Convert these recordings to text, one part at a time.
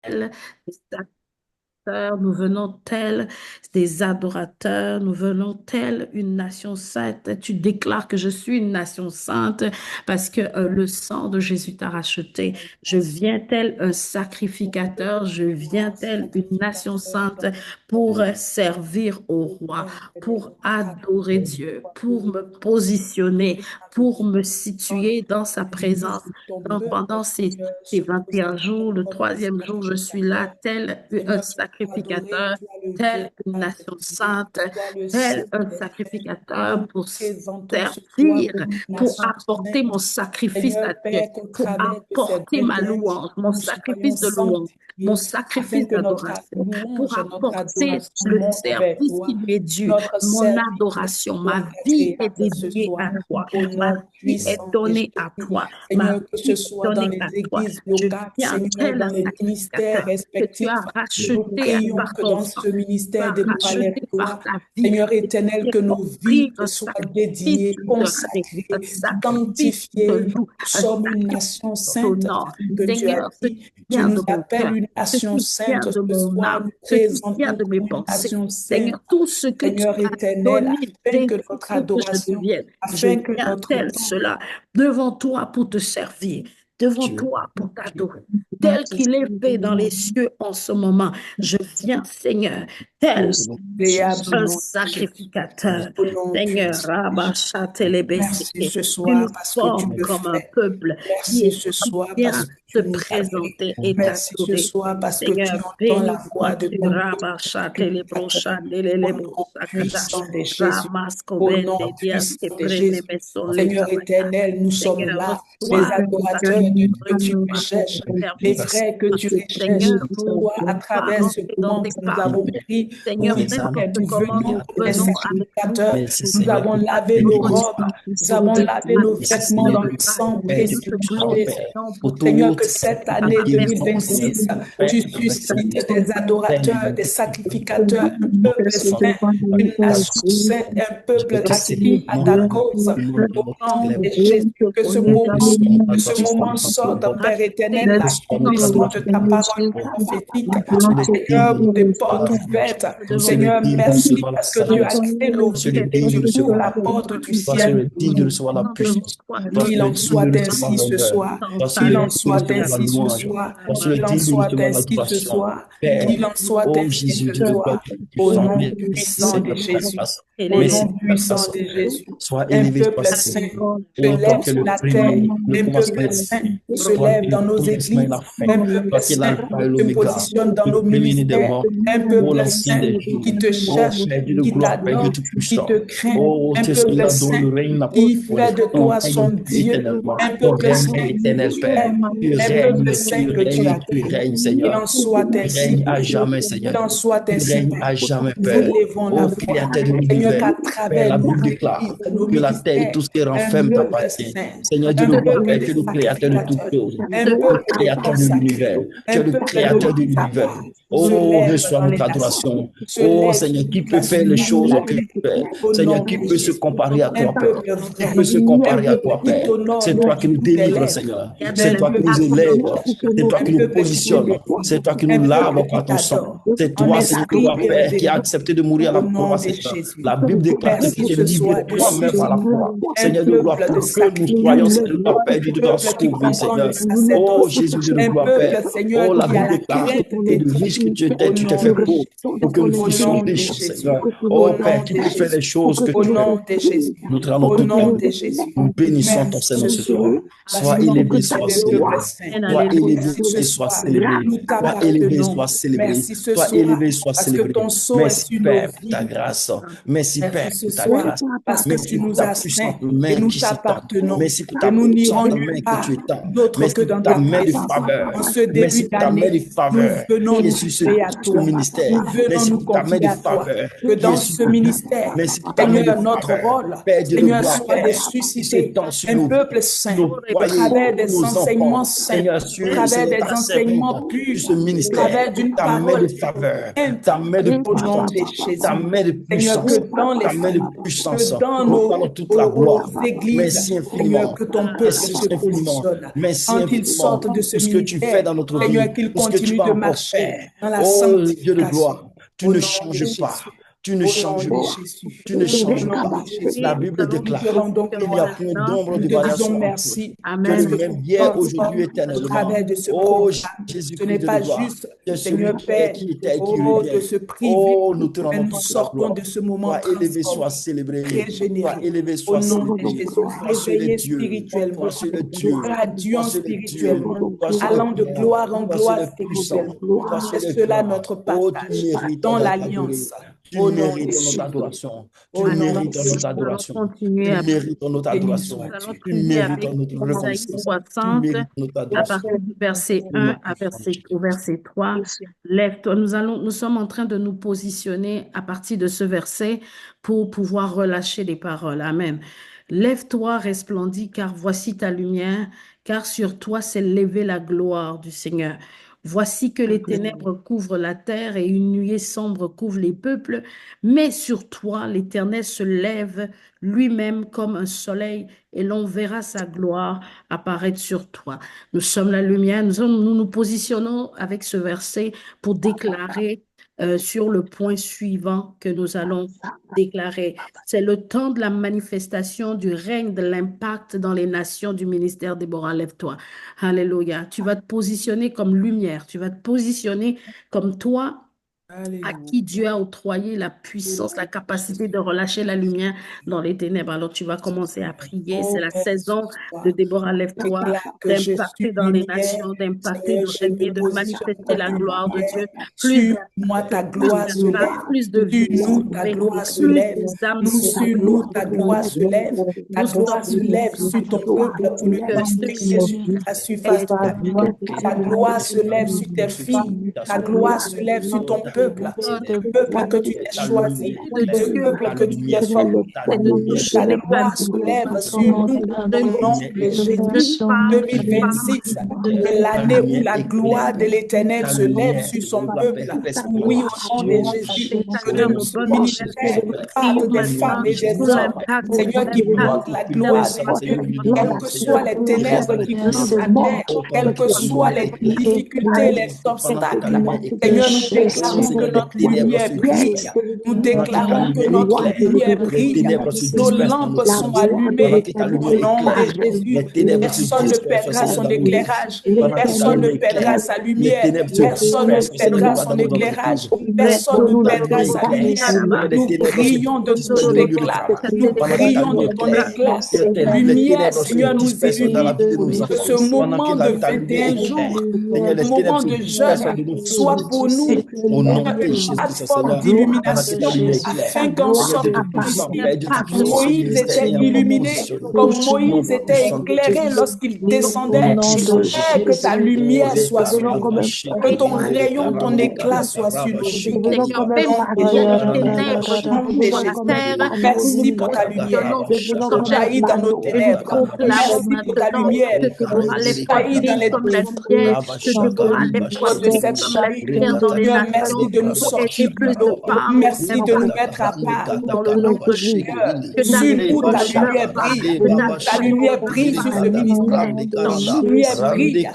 tels des acteurs, nous venons tels des adorateurs, nous venons tels une nation sainte. Tu déclares que je suis une nation sainte parce que le sang de Jésus t'a racheté. Je viens tel un sacrificateur, je viens tel une nation sainte pour servir au roi, pour adorer Dieu, pour me positionner, pour me situer dans sa présence. Donc, pendant ces 21 jours, le troisième jour, je suis là, tel un sacrificateur, tel une nation sainte, tel un sacrificateur pour servir, pour apporter mon sacrifice à Dieu, pour apporter ma louange, mon sacrifice de louange, mon sacrifice d'adoration, pour apporter le service qui lui est dû, mon adoration. Ma vie est dédiée à toi. Ma vie est donnée à toi. Ma vie est donnée à toi. Je viens tel un sacrificateur que tu as racheté par ton sang. Tu as racheté par ta vie. Et offrir un sacrifice de un sacrifice de loup, un sacrifice d'honneur. Seigneur, ce qui vient de mon cœur, ce qui vient de mon âme, ce qui vient de mes pensées. Seigneur, tout ce que tu as donné déjà pour que je devienne, je viens tel cela devant toi pour te servir, devant toi pour t'adorer, tel qu'il est fait dans les cieux en ce moment. Je viens, Seigneur, tel un sacrificateur. Seigneur, tu nous formes comme un peuple qui vient te présenter et t'adorer. Seigneur, béni sois-tu, Rabachatele Brochandele Brosakata, Ramasco Bende Dias que prene Mesole. Seigneur éternel, nous sommes là, les adorateurs de Dieu que tu recherches, les frères que tu recherches, toi, à travers ce moment que nous avons pris, Seigneur, oui, n'importe tu comment venir nous les venons sacrificateurs, nous avons lavé nos robes, nous avons lavé nos vêtements dans le sang précieux de Jésus. Seigneur, que cette année 2026, tu suscites des adorateurs, des sacrificateurs, un peuple saint, une nation sainte, un peuple acquis à ta cause. Au nom de Jésus, que ce moment sorte, Père éternel, l'accomplissement de ta parole prophétique. Seigneur, pour des portes ouvertes. Seigneur, merci parce que tu as créé l'ouvrier et tu ouvres la porte du ciel. Qu'il en soit ainsi ce soir. Qu'il en soit ainsi ce soir. Qu'il en soit ainsi ce soir. Qu'il en soit ainsi ce soir. Au nom puissant de Jésus. Au nom puissant de Jésus. Un peuple saint se lève sur la terre. Un peuple saint se lève dans nos églises. Un peuple saint se positionne dans nos ministères. Un peuple saint qui te cherche, qui t'adore, qui te craint. Un peuple saint qui fait de toi son Dieu. Un peuple saint qui t'aime. Un peuple saint que tu as créé. Il en soit ainsi. Il en soit ainsi. Nous levons la voix. Seigneur, qu'à travers la Bible déclare que la terre et tout ce qui renferme t'appartient. Seigneur Dieu, nous crois que tu es le créateur de toutes choses. Tu es le créateur de l'univers. Tu es le créateur de l'univers. Oh, reçois notre adoration. Oh, Seigneur, qui peut faire les choses que tu fais? Seigneur, qui peut se comparer à toi, Père? Qui peut se comparer à toi, Père? C'est toi qui nous délivres, Seigneur. C'est toi qui nous élèves. C'est toi qui nous positionnes. C'est toi qui nous laves par ton sang. C'est toi, Seigneur, Père, qui a accepté de mourir à la croix. La Bible déclare que tu es livré toi-même à la croix. Seigneur de gloire, pour que nous soyons, Seigneur, Père, du devant sauver, Seigneur. Oh, Jésus de gloire, Père. Oh, la Bible déclare que le riche que tu étais, tu t'es fait pauvre pour que nous fussions riches, Seigneur. Oh, Père, tu peux faire les choses que tu fais. Nous te rendons tout nous bénissons ton Seigneur ce soir. Sois élevé, sois célébré. Sois élevé, sois célébré. Sois élevé, sois célébré. Sois élevé, sois célébré. Merci, Père, pour ta grâce. Merci, Père, pour ta grâce. Merci pour ta puissante main qui s'étend. Merci pour ta puissante main que tu étends. Merci pour ta main de faveur. Merci pour ta main de faveur qui est sur ce ministère. Merci pour ta main de faveur que dans ce ministère, Seigneur, notre rôle, Seigneur, soit de susciter un peuple saint au travers des enseignements saints sainte, au travers des enseignements purs, ce ministère, au travers d'une ta main parole de faveur, sainte, ta main de au nom de puissance, Jésus. ta main de Seigneur, puissance, ta main de puissance. que dans Nous parlons toute la gloire. églises, Merci Seigneur, infiniment. que ton peuple Merci se infiniment. positionne. Merci Quand ils infiniment sortent de ce pour ce que tu fais ministère, dans notre vie, Seigneur, qu'ils pour ce que tu continuent vas de encore marcher faire. dans la Oh Dieu de sanctification. gloire, tu Au ne nom de changes pas. Jésus. Tu ne Au nom changes de pas. Jésus. Tu ne Au changes nom pas. de Jésus. La Bible Nous déclare te rendons qu'il n'y a gloire. point d'ombre Nous de te disons variation en toi. merci. Tu es Parce le que même hier, au aujourd'hui, éternellement. travers de ce Oh programme, ce Jésus-Christ n'est de pas gloire, juste, tu es celui Seigneur qui est, Père, qui était et qui oh, de revient. se priver, Oh, nous te mais rendons nous toute la sortons gloire. de ce moment Sois élevé, sois transformé, célébré. régénéré. Sois élevé, Au sois nom de célébré. Jésus, Toi seul es réveillé Dieu. spirituellement, Toi seul es Dieu. radiant Toi seul es Dieu. spirituellement, Toi seul allant es de puissant. gloire en Toi seul gloire es puissant. spirituellement. Toi C'est seul es cela grand. notre Oh, tu partage mérites dans d'être adoré. l'alliance. Tu Au nom de mérites notre Jésus. adoration. Tu Au nom de mérites notre Jésus. Nous allons adoration. Tu continuer avec, mérites notre Béni adoration. nous allons sois-tu. Tu prier mérites avec notre Isaïe reconnaissance. Tu 60 mérites notre à adoration. partir du verset Au nom 1 puissant de Jésus. au verset 3. Lève-toi. Nous sommes en train de nous positionner à partir de ce verset pour pouvoir relâcher les paroles. Amen. Lève-toi, resplendis, car voici ta lumière, car sur toi s'est levée la gloire du Seigneur. Voici que les ténèbres couvrent la terre et une nuée sombre couvre les peuples, mais sur toi l'Éternel se lève lui-même comme un soleil et l'on verra sa gloire apparaître sur toi. Nous sommes la lumière, nous nous positionnons avec ce verset pour déclarer sur le point suivant que nous allons déclarer. C'est le temps de la manifestation du règne de l'impact dans les nations du ministère Déborah. Lève-toi. Alléluia. Tu vas te positionner comme lumière. Tu vas te positionner comme toi à qui Dieu a octroyé la puissance, la capacité de relâcher la lumière dans les ténèbres. Alors tu vas commencer à prier. C'est Oh la Père, saison de Déborah, lève-toi, déclare que je d'impacter suis dans les lumière. nations, d'impacter, Seigneur, de je régner, me de positionne manifester comme la une gloire de lumière. Dieu. Plus Sur moi, ta d'impact, plus gloire se d'impact, lève. plus de Sur vie nous, ta sauvée, gloire se plus lève. d'âmes Nous, sauvées. sur nous, ta gloire se lève. Ta Nous gloire se sommes lève sur ton peuple pour le que ce multiplier sur toute la surface de la terre. Ta gloire se lève sur tes filles. Ta gloire se lève sur ton peuple. Le peuple que tu t'es choisi. de Le Dieu, peuple que tu t'es formé. c'est de toucher Ta les gloire familles. se lève sur nous au nom de Je Jésus. parle, je parle 2026, de que l'année où la gloire de l'Éternel se lève sur son peuple. Oui, au nom de Jésus, que de Seigneur, me notre donne ministère prions partent des femmes maintenant et des pour hommes, l'impact, Seigneur, qui portent la gloire de Dieu, quelles que soient les ténèbres qui couvrent la terre, quelles que soient les difficultés, les obstacles. Seigneur, nous déclarons que notre lumière brille. Nous déclarons que notre lumière brille. Nos lampes sont allumées au nom de Jésus. Personne ne perdra son éclairage. Personne ne perdra sa lumière. Personne ne perdra son éclairage. Personne ne perdra sa lumière. Nous brillons de ton éclat. Nous brillons de ton éclat. Lumière, Seigneur, nous illumine. Que ce moment de 21 jours, ce moment de jeûne, soit pour nous une plateforme d'illumination, afin qu'en sorte que Moïse était illuminé, comme Moïse était éclairé lorsqu'il descendait. Père, que ta lumière soit sur nous, que ton rayon, ton éclat soit sur nos vies. Seigneur, même s'il y a des ténèbres qui couvrent la terre, Merci pour ta lumière. comme la Jaillit dans nos et nous ténèbres. proclamons Merci pour ta maintenant lumière. que Déborah lève-toi Jaillit dans brille les comme la lumière, que Déborah lève-toi de brille cette comme la nuit. lumière dans les Seigneur, merci nations de nous pour aider sortir plus de de l'eau. femmes Merci de nous mettre à part. dans le nom de Jésus. Seigneur, Que ta sur nous, ta lumière lumière demeure, brille. que ta Ta lumière brille sur ce ministère. Ta lumière brille.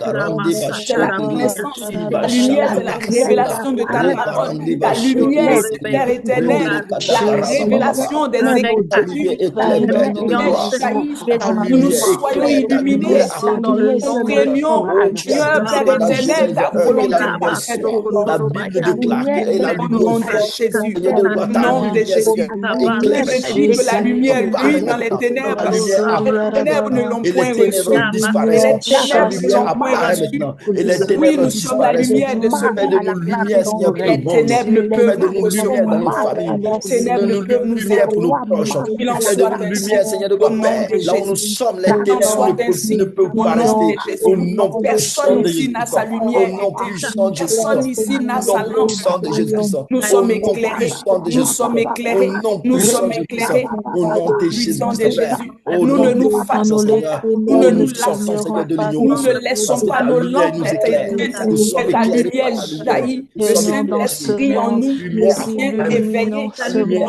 C'est la connaissance. Ta lumière, c'est la révélation de ta parole. Ta lumière, c'est Père éternel. La révélation des Écritures. Ta lumière jaillit que nous soyons illuminés. dans le Nous nom prenions, Seigneur, Père éternel, ta volonté parfaite. La Bible déclare que la Au lumière nom de Jésus, Seigneur de gloire, au ta nom de lumière, Jésus. Seigneur, La éclaire Bible dit que la lumière brille dans les ténèbres. La lumière Les ténèbres ne l'ont et les point ténèbres reçue. Et disparaissent. les La ténèbres ne lumière l'ont point apparaît reçue. maintenant. Et les Oui, ténèbres nous sommes la disparaissent. lumière de ce Fais de monde. nous lumière, Seigneur, pour le Les monde. ténèbres ne peuvent Fais de nous nous lumière dans nos recevoir. familles. Les Fais de ténèbres ne nous peuvent nous lumière pour nos écouter. proches. Qu'il en Fais de soit nous ainsi. lumière, Seigneur de Au gloire, nom Père. de Là où nous Jésus. sommes, les Qu'il en ténèbres soit ainsi. ne peuvent Au pas nom rester. de Au Jésus. nom Personne puissant de ici Jésus. n'a sa Au lumière nom éteinte. puissant de Jésus. Personne ici n'a sa lampe puissant de Jésus-Christ. Nous sommes éclairés. Nous sommes éclairés. Nous sommes éclairés. Au nom de Puissant de Jésus-Christ. Jésus. Nous ne nous fâchons, Seigneur. Nous ne nous lassons, Seigneur, de nous l'ignorance. ne laissons pas nos lampes être éteintes. Que ta lumière jaillit. Le Saint-Esprit en nous vient éveiller. Nous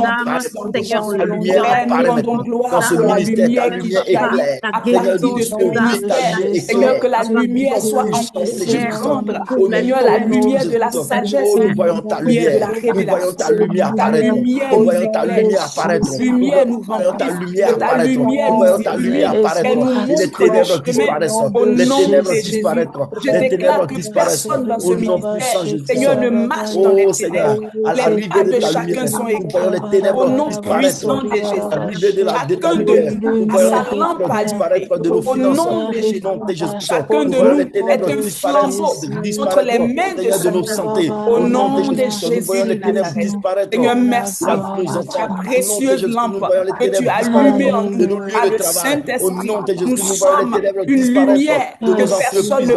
rendons gloire à la lumière qui jaillit à partir de ce ministère. Seigneur, que la lumière soit encore plus grande. Seigneur, la lumière de la sagesse, nous voyons ta lumière, nous voyons ta lumière apparaître, nous voyons ta lumière apparaître, lumière nous voyons ta lumière ta apparaître, lumière nous voyons ta lumière apparaître, et les ténèbres disparaissent, les ténèbres disparaissent, les ténèbres disparaissent, au nom puissant de Jésus. Seigneur, ne marche dans les Seigneur, à l'arrivée de ta lumière, nous voyons les ténèbres disparaître, à l'arrivée de ta lumière, nous voyons les ténèbres disparaître de nos finances, au nom de Jésus. Chacun de nous est un flambeau entre les mains de nos santé, au nom de Jésus. Seigneur, merci pour ta précieuse lampe que tu as allumée en nous, à le Saint-Esprit. Nous sommes une lumière que personne ne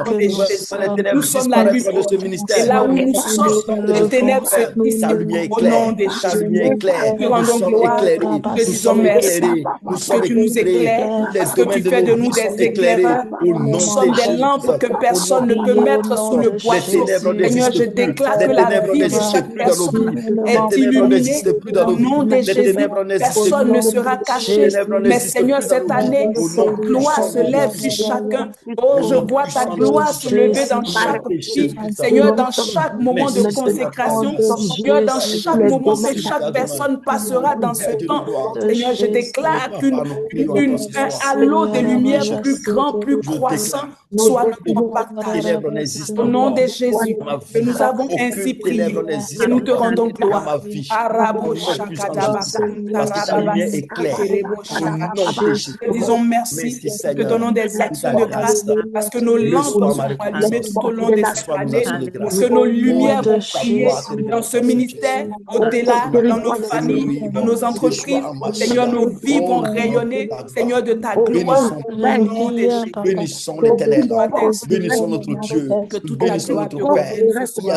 peut éteindre. Nous sommes la lumière. Et là où nous sommes, les ténèbres se dissipent au nom de Jésus. Nous rendons gloire, nous disons merci, parce que tu nous éclaires, parce que tu fais de nous des éclaireurs. Nous sommes des lampes que personne ne peut mettre sous le boisseau. Seigneur, je déclare que la vie de chaque personne est illuminée au nom de Jésus. Personne ne sera caché. Mais Seigneur, cette année, ton gloire se lève sur chacun. Oh, je vois ta gloire se lever dans chaque vie. Seigneur, dans chaque moment de consécration, Seigneur, dans chaque moment que chaque personne passera dans ce temps, Seigneur, je déclare un halo de lumière plus grand, plus croissant soit notre partage. Au nom de Jésus, que nous avons ainsi prié et nous te rendons gloire. Disons merci, te donnons des actions de grâce parce que nos lampes sont allumées tout au long de cette année, parce que nos lumières vont briller dans ce ministère, au-delà, dans nos familles, dans nos entreprises. Seigneur, nos vies vont rayonner, Seigneur, de ta gloire. Bénissons l'Éternel, bénissons notre Dieu, bénissons notre Père, qui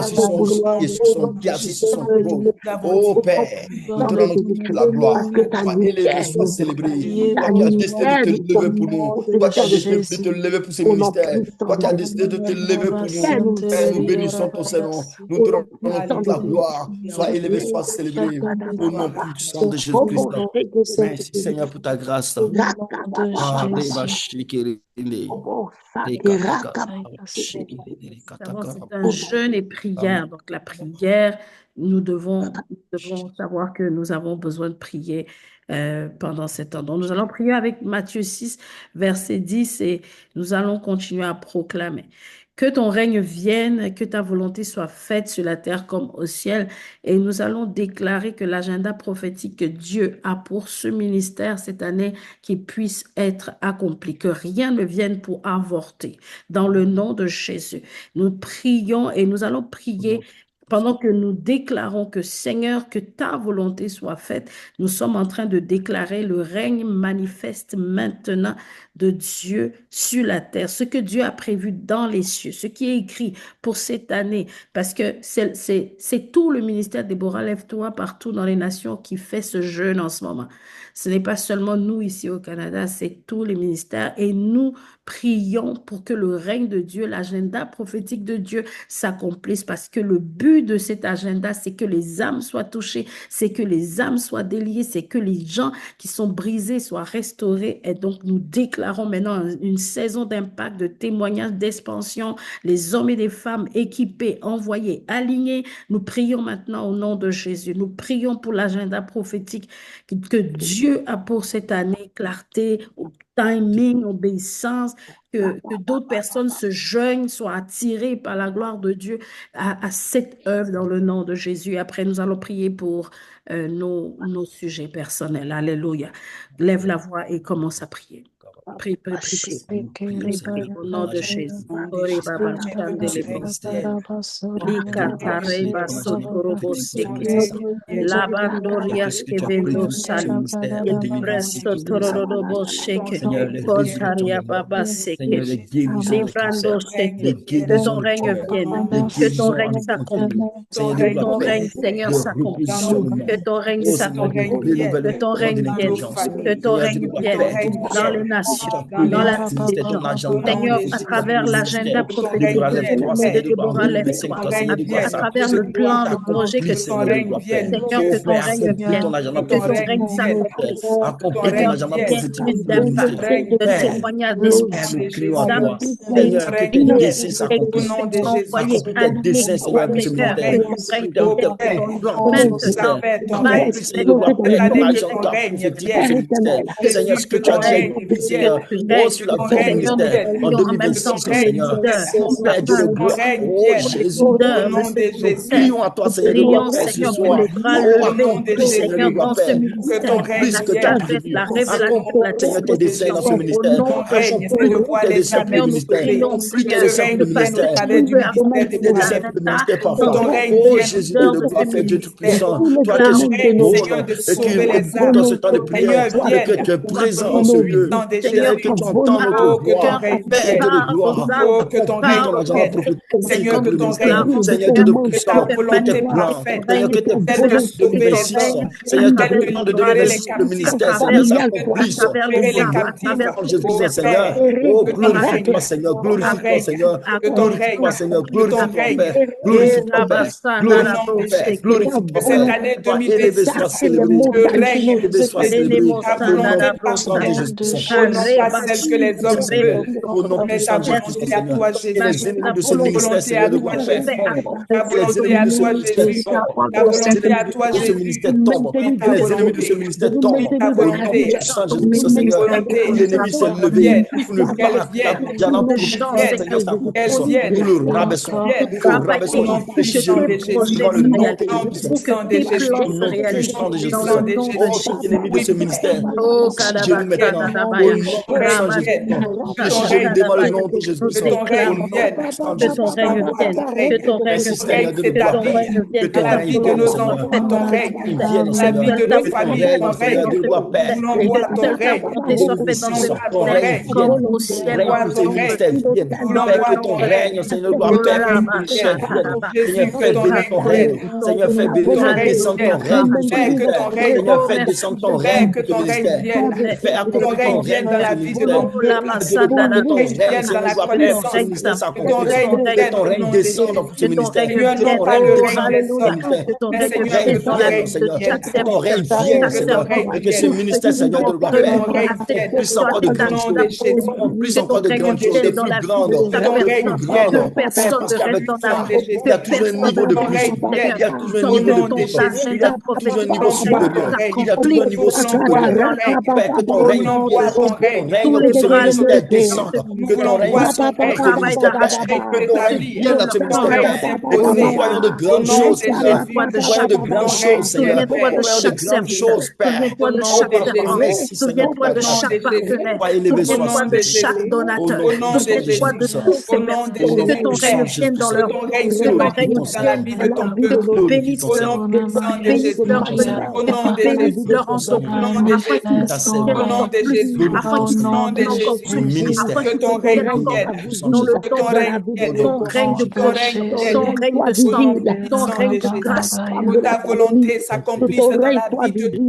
assis sur son trône. Oh Père, nous te rendons toute la gloire. Sois élevé, sois célébré. Toi qui as décidé de te lever pour nous, toi qui as décidé de te lever pour ce ministère, toi qui as décidé de te lever pour nous. Père, nous bénissons ton Seigneur, nous te rendons toute la gloire. Sois élevé, sois célébré. Au nom puissant de Jésus-Christ. Merci Seigneur pour ta grâce. C'est un jeûne et prière. Donc la prière, nous devons savoir que nous avons besoin de prier pendant ce temps. Donc nous allons prier avec Matthieu 6, verset 10 et nous allons continuer à proclamer. Que ton règne vienne, que ta volonté soit faite sur la terre comme au ciel. Et nous allons déclarer que l'agenda prophétique que Dieu a pour ce ministère cette année, qu'il puisse être accompli, que rien ne vienne pour avorter. Dans le nom de Jésus, nous prions et nous allons prier pendant que nous déclarons que Seigneur, que ta volonté soit faite. Nous sommes en train de déclarer le règne manifeste maintenant de Dieu sur la terre, ce que Dieu a prévu dans les cieux, ce qui est écrit pour cette année, parce que c'est tout le ministère Déborah Lève-toi partout dans les nations qui fait ce jeûne en ce moment. Ce n'est pas seulement nous ici au Canada, c'est tous les ministères et nous prions pour que le règne de Dieu, l'agenda prophétique de Dieu s'accomplisse parce que le but de cet agenda, c'est que les âmes soient touchées, c'est que les âmes soient déliées, c'est que les gens qui sont brisés soient restaurés. Et donc, nous déclarons maintenant une saison d'impact, de témoignages, d'expansion, les hommes et les femmes équipés, envoyés, alignés. Nous prions maintenant au nom de Jésus. Nous prions pour l'agenda prophétique que Dieu a pour cette année, clarté, timing, obéissance, que d'autres personnes se joignent, soient attirées par la gloire de Dieu à cette œuvre dans le nom de Jésus. Après, nous allons prier pour nos sujets personnels. Alléluia. Lève la voix et commence à prier. Prie. Au nom de Jésus. Seigneur, les guérisons des Librando cancers, Sete, les que ton guérisons du règne tumeur, vienne, les que ton guérisons en règne hémophilie. s'accomplisse, Seigneur, que de la ton paix, règne, Seigneur, de s'accomplisse, que repositionnement. ton règne Oh Seigneur, de s'accomplisse, que ton renouvellement de règne vienne, l'intelligence. que ton Seigneur, Dieu règne de la vienne paix, toute dans les puissance. nations, Tu as dans appelé la ton ministère, ton télévision. agenda Seigneur, à prophétique travers le l'agenda ministère. prophétique Déborah, lève-toi, de Seigneur, de gloire, Déborah, Ruth, lève-toi, toi, Seigneur, de à gloire, travers s'accomplisse. le plan, le projet que Accomplis, tu Seigneur, de donnes. gloire, Père. Seigneur, Oh que ton Père, règne accomplis vienne, ton agenda que ton prophétique règne pour le ministère. s'accomplisse. Accomplis ton Seigneur, agenda viens prophétique plus pour le d'impact, ministère. de Père, témoignages, Père, nous d'expériences, crions à toi. d'amitié, Seigneur, que tes prières, desseins équipes, s'accomplissent. envoyés, Accomplis tes animés. desseins, Seigneur, pour ce Seigneur, ministère. que ton règne vienne, que Ton ton plan pour ce ministère. bâtisse Accomplis, Seigneur, de cette gloire, Père, ton communauté, agenda prophétique pour ce Viens. ministère. que Seigneur, tu ce que tu as déjà règnes, écrit, que Seigneur, tu oh, règnes. sur la vie du Seigneur, nous ministère en prions en même temps 2026, pour les Seigneur. leaders, Père Dieu de gloire, oh pour les Jésus, leaders de ce nous ministère. crions à toi, Nous Seigneur de gloire, prions, Père, ce Seigneur, pour soir. les bras Oh, levés. accomplis, Seigneur de Seigneur, gloire, dans ce Père. ministère, Accomplis la ce que tu as sagesse, prévu. la révélation, la Accomplis, Seigneur, tes desseins dans ce discipline. Au ministère. nom de Accomplis Jésus. tes desseins pour le Seigneur, nous ministère. prions, Accomplis tes Seigneur, desseins pour de le passer ministère. peu à peu Accomplis tes ces desseins pour le agendas ministère, dans Papa. la vie Oh des Jésus, Dieu leaders de de ce gloire, Père Dieu ministère. Tout-Puissant, toi qui es Déclarons, celui qui Seigneur, montre et qui écoute dans ce temps de prière et que tu es présent en ce lieu. Seigneur, Seigneur, que tu entends notre qu'un voix. Père Dieu de parle aux gloire, âmes, accomplis parle ton aux agenda esprits. prophétique Seigneur, pour nous le ministère. déclarons, Seigneur Dieu Seigneur, de que tu puissant, fais que tes manifester plans, ton Seigneur, règne, que tes tu fais promesses de manifester ton 2026, règne à Seigneur, tes travers les plans de bras 2026 pour le levés, à ministère, travers Seigneur, les leaders, à s'accomplissent travers au les nom âmes, à travers de toutes les Jésus-Christ, personnes Seigneur. qui Oh, écoutent ma glorifie-toi, Seigneur. Seigneur, glorifie-toi, Accomplisse, Seigneur, accomplisse, glorifie-toi, Seigneur, accomplisse, glorifie-toi, Père, accomplisse. Et glorifie-toi, la Père, basana la glorifie-toi, Père, brochette. glorifie-toi, Père. Toi, élevé soit célébré, élevé soit Lele célébré, au mosanda nom la puissant brosa. de Jésus-Christ. Arreba Merci, Seigneur, au nom puissant de Jésus-Christ, Seigneur. Et les ennemis de ce ministère, Seigneur, de gloire, Père, tombent. Et les ennemis de ce ministère tombent. Les ennemis de ce ministère tombent. Et les ennemis de ce ministère tombent. Au nom puissant de Jésus-Christ, Seigneur. Où l'ennemi s'est levé pour ne pas Beaucoup qu'Adam de prophétique, gens, Seigneur, s'accomplisse. beaucoup de Nous le gens rabaissons. que Nous tu le as rabaissons bâti dans tous les pour que genoux. tes projets Devant le se nom de réalisent, Jésus-Christ. pour que tes plans Au se nom réalisent puissant de dans Jésus-Christ. le nom de Oh, tout Jésus. ennemi de ce ministère, Oh, chez vous maintenant. Au Kadabashanadabaya, nom puissant de Jésus-Christ. Fléchissez vous devant le Rabashanadabaya. nom de Nous Jésus-Christ. Au déclarons, nom Seigneur, puissant de que ton Jésus-Christ. règne vienne, que ton règne Merci vienne, Seigneur de que gloire, ton Père. règne Que vienne, que ton ta règne volonté vienne, soit Seigneur. faite dans ce Qu'il ministère, vienne, que Seigneur. seule ta Que ton volonté règne, soit faite Seigneur, dans de ce gloire, Père. ministère, Au que nom seule ta puissant volonté de soit faite dans ce Jésus-Christ. Ton ministère, règne comme vienne. au Ton ciel, règne au pour ce nom de ministère vienne. dans Père, que le ton nom de règne, Jésus. Seigneur, de gloire, Oh, Père. Lumière vienne. Rabashanadaba. Seigneur, fais venir ton règne. Seigneur, fais descendre ton règne pour ce Alléluia. ministère. Seigneur, Oh, fais descends, descendre ton Seigneur. règne pour ce ministère. Fais accomplir ton règne pour ce ministère. Oh, la Père Dieu de gloire, que ton règne, Seigneur, de gloire, que Père, ton pour ce règne ministère s'accomplisse, que s'accomplisse. ton Que règne ton règne s'accomplisse, descende pour ce que ton ministère. règne Que ton vienne. règne Oh, descende pour ce alléluia. ministère. Que ton Que règne ton règne vienne dans la vienne, vie de Seigneur. chaque Que ton serviteur, règne vienne, chaque Seigneur. servante, Et que ce tous ceux ministère, qui Seigneur, de sont gloire, venus Père, placer, accomplisse toi encore de qui t'as grandes déjà choses. posé, Accomplisse que ton encore de règne grandes choses, vienne des dans plus la vie de grandes, chaque des personne, plus grandes. que Père, personne parce ne reste qu'avec en toi, attente, il y que a toujours un personne niveau de ne plus. reste, Seigneur, Il y a toujours un sans niveau que de ton plus. Il y agenda a toujours un prophétique, niveau ton règne supérieur. Il y a toujours un s'accomplisse niveau dans la vie supérieur. de ton règne. Père, que ton Au règne nom de vienne, Jésus, que ton tous règne les pour ce bras ministère levés dans ce descende, que ton ministère, règne le s'accomplisse dans ce travail ministère, Père, d'arrache-pied, que ton ceux règne qui vienne ont dans ce le temps ministère, leur Père. temps Oh, nous précis. voyons de grandes Seigneur, choses, Seigneur. souviens-toi de Nous voyons chaque de grandes enfant, choses, Seigneur. souviens-toi Nous de voyons de chaque grandes serviteur, choses, Père. souviens-toi de Oh, chaque Papa, servante, merci, Seigneur, pour souviens-toi ta de grâce. chaque partenaire, Sois élevé, sois souviens-toi de célébré. chaque Au donateur, nom puissant de souviens-toi de Jésus-Christ. tous ces personnes, Au nom que ton puissant règne de vienne dans Jésus-Christ. leur vie, que ton Glorifie règne ton Seigneur. vienne dans leur vie, que tu Glorifie ton bénisses leur Seigneur. vie, que tu bénisses leur venue, que tu bénisses Glorifie leur ton Seigneur. entourage, afin qu'ils Ta soutiennent Seigneur. encore plus, afin Glorifie ton qu'ils Seigneur. soutiennent encore Ce plus, afin ministère. qu'ils soutiennent Au encore nom plus puissant de dans le Jésus-Christ. temps de la vie, Au nom ton puissant règne de de Jésus-Christ. projet, ton règne de sang, ton règne de grâce.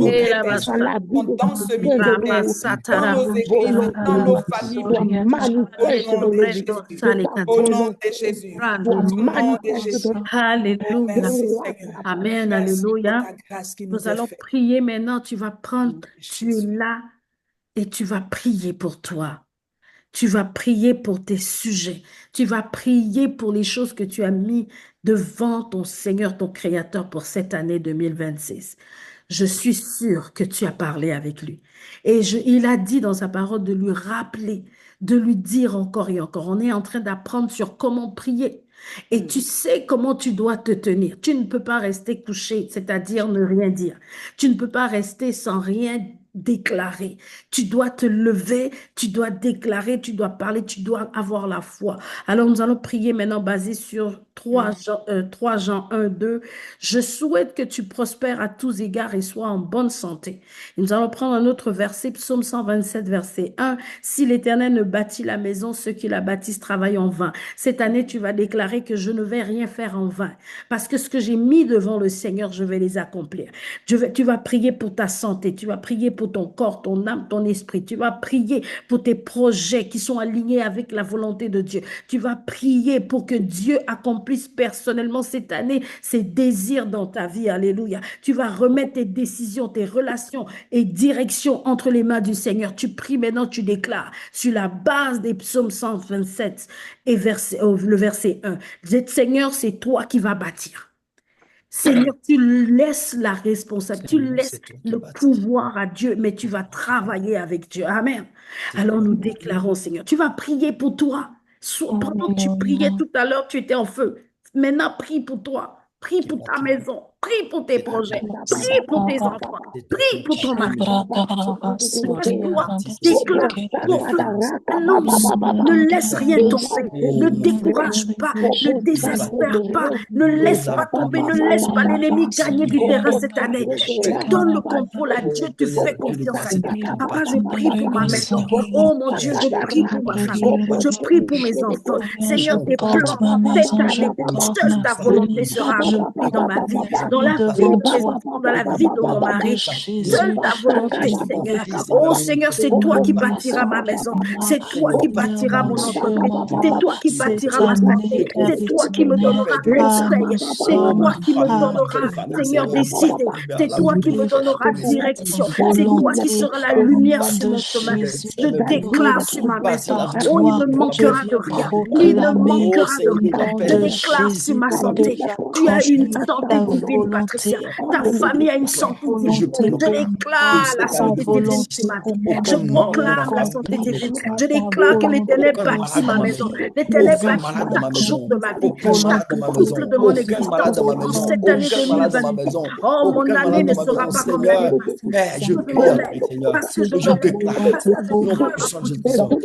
Et la basta, Rabasatara, Lebrendo Salikata, Brando. Alléluia. Amen, alléluia. Nous allons prier maintenant. Tu vas prendre, tu es là et tu vas prier pour toi. Tu vas prier pour tes sujets. Tu vas prier pour les choses que tu as mis devant ton Seigneur, ton Créateur pour cette année 2026. Je suis sûre que tu as parlé avec lui. Et il a dit dans sa parole de lui rappeler, de lui dire encore et encore. On est en train d'apprendre sur comment prier. Et tu sais comment tu dois te tenir. Tu ne peux pas rester couché, c'est-à-dire ne rien dire. Tu ne peux pas rester sans rien déclarer. Tu dois te lever, tu dois déclarer, tu dois parler, tu dois avoir la foi. Alors nous allons prier maintenant basé sur 3 Jean 1, 2. Je souhaite que tu prospères à tous égards et sois en bonne santé. Et nous allons prendre un autre verset, Psaume 127, verset 1. Si l'Éternel ne bâtit la maison, ceux qui la bâtissent travaillent en vain. Cette année, tu vas déclarer que je ne vais rien faire en vain. Parce que ce que j'ai mis devant le Seigneur, je vais les accomplir. Tu vas prier pour ta santé, tu vas prier pour ton corps, ton âme, ton esprit. Tu vas prier pour tes projets qui sont alignés avec la volonté de Dieu. Tu vas prier pour que Dieu accomplisse personnellement cette année ses désirs dans ta vie. Alléluia. Tu vas remettre tes décisions, tes relations et directions entre les mains du Seigneur. Tu pries maintenant, tu déclares sur la base des psaumes 127 et le verset 1. Seigneur, c'est toi qui vas bâtir. Seigneur, tu laisses la responsabilité, tu laisses le pouvoir à Dieu, mais tu vas travailler avec Dieu. Amen. Alors nous déclarons, Seigneur, tu vas prier pour toi. Pendant que tu priais tout à l'heure, tu étais en feu. Maintenant, prie pour toi. Prie pour ta maison. Prie pour tes projets. Prie pour tes enfants. Prie pour ton mari. Déclare, ne laisse rien tomber. Ne décourage pas. Ne désespère pas. Ne laisse pas tomber. Ne laisse pas l'ennemi gagner du terrain cette année. Tu donnes le contrôle à Dieu. Tu fais confiance à Dieu. Papa, je prie pour ma maison. Oh mon Dieu, je prie pour ma famille. Je prie pour mes enfants. Seigneur, tes plans, cette année, seule ta volonté sera accomplie dans ma vie, dans la vie de mes enfants, dans la vie de mon mari. Seule ta volonté, Seigneur. Oh Seigneur, c'est toi qui bâtiras ma maison. C'est toi qui bâtiras mon entreprise. C'est toi qui bâtiras ma santé. C'est toi qui me donneras conseil. C'est toi qui me donneras, Seigneur, des idées. C'est toi qui me donneras direction. C'est toi qui seras la lumière sur mon chemin. Je déclare sur ma maison. Oh, il ne manquera de rien. Il ne manquera de rien. Je déclare sur ma santé. Tu as une santé divine, Patricia. Ta famille a une santé divine. Je déclare la santé divine sur ma vie. Je proclame la santé divine. Je déclare que l'Éternel bâtit ma maison. L'Éternel bâtit chaque jour de ma vie. Chaque souffle de mon existence. En cette année 2020. Oh, mon année ne sera pas comme l'année passée. Parce que je me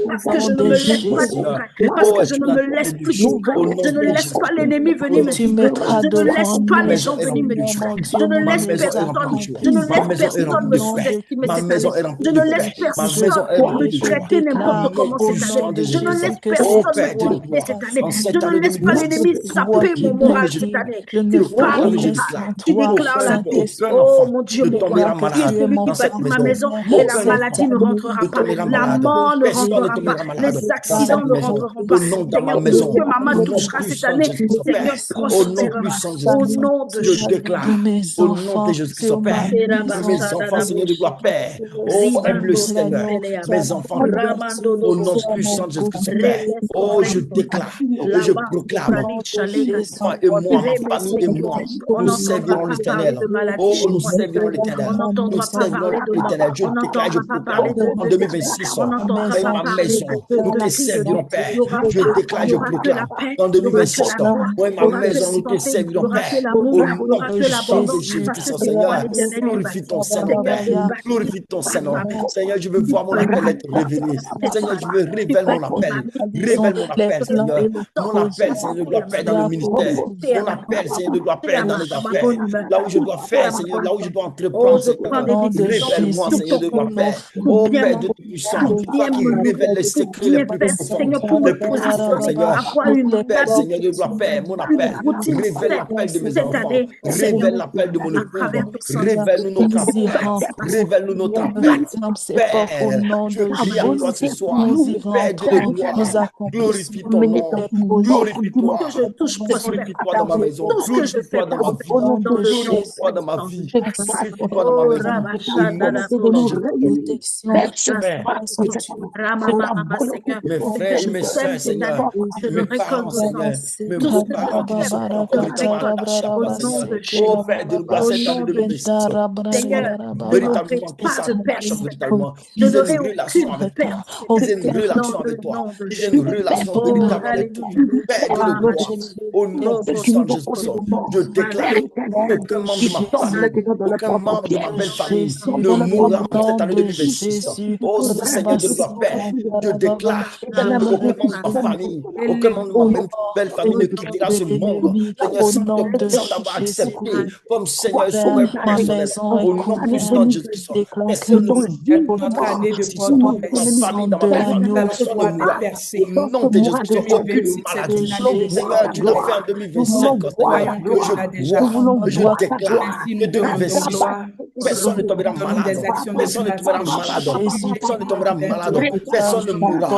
parce que je ne me laisse pas distraire, parce que je ne me laisse plus distraire. Je ne laisse pas l'ennemi venir me distraire. Je ne laisse pas les gens venir me distraire. Je ne laisse personne, je ne laisse personne me sous-estimer cette année. Je ne laisse personne me traiter n'importe comment cette année. Je ne laisse personne me limiter cette année. Je ne laisse pas l'ennemi saper mon moral cette année. Tu parles, tu déclares la vie. Oh mon Dieu, mon roi, qui est celui qui bâtit ma maison et la maladie ne rentrera pas. La mort ne rentrera pas. Les accidents ne rentreront pas. Seigneur, tout ce que maman touchera cette année, Seigneur, prospérera. Au nom de Jésus. Au nom de Jésus Christ, Père. Mes enfants, Seigneur de gloire, Père. Oh, aime le Seigneur. Mes enfants, au nom puissant de Jésus Christ, Père. Oh, je déclare, je proclame. Toi et moi, ma famille et moi, nous servirons l'Éternel. Oh, nous servirons l'Éternel. Nous servirons l'Éternel. Je déclare, je proclame. En 2026, dans ma maison, nous te servirons, Père. Je déclare, je proclame. En 2026, moi et ma maison, nous te servirons, Père. Au nom de Jésus Christ, Seigneur, glorifie ton Seigneur, Père. Glorifie ton Seigneur. Seigneur, je veux voir mon appel être révélé. Seigneur, je veux révéler mon appel. Révèle mon appel, Seigneur. Mon appel, Seigneur, de gloire, Père, dans le ministère. Mon appel, Seigneur, de gloire, Père, dans les affaires. Là où je dois faire, Seigneur, là où je dois entreprendre, Seigneur. Révèle-moi, Seigneur, de gloire, Père. Oh, Père de Tout-Puissant, toi qui révèles les secrets les plus profonds, les plus profonds, Seigneur. Mon Père, Seigneur, de gloire, Père, mon appel. Révèle l'appel de mes enfants. Révèle l'appel de mon épouse. Révèle-nous notre appel. Révèle-nous notre appel. Père, je prie à toi ce soir. Père de gloire, glorifie ton nom. Glorifie-toi. Glorifie-toi dans ma maison. Glorifie-toi dans ma vie. Glorifie-toi dans ma vie. Glorifie-toi dans ma maison. Mes frères et mes sœurs, Seigneur, mes parents, Seigneur, mes beaux-parents qui sont encore Oh Père de gloire, Au cette année nom de 2026, Jésus. Seigneur, je n'aurai véritablement, puisse pas de accroître perte. véritablement, Je qu'ils aient n'aurai une relation aucune avec toi, perte qu'ils aient une dans relation le avec toi, nom de qu'ils aient une Jésus. relation Oh, véritable avec toi. alléluia. Père de Ah, gloire, au nom puissant de Jésus-Christ, je déclare qu'aucun membre de ma famille, aucun membre de ma belle famille ne mourra en cette année 2026. Oh Seigneur de gloire, Père, je déclare qu'aucun membre de ma famille, aucun membre de ma belle famille ne quittera ce monde, Seigneur, sans avoir accepté comme Seigneur et Sauveur personnel. Au nom puissant de Jésus-Christ, personne ne Notre mourra. année de Ma controverse. famille, dans ma belle famille, Nous allons personne ne voir des mourra. Au percées. nom de Jésus-Christ, aucune 2026, c'est maladie. une année de Seigneur, tu l'as fait en gloire. 2025, Seigneur. Croyons que Et je tu l'as déjà crois, fait. et je déclare Ainsi, que nous te rendons 2026, gloire. personne ne tombera Faisons-nous malade. des actions de Personne ne grâce tombera pour malade. chaque Personne ne tombera malade. ouverture de Personne ne continue. mourra.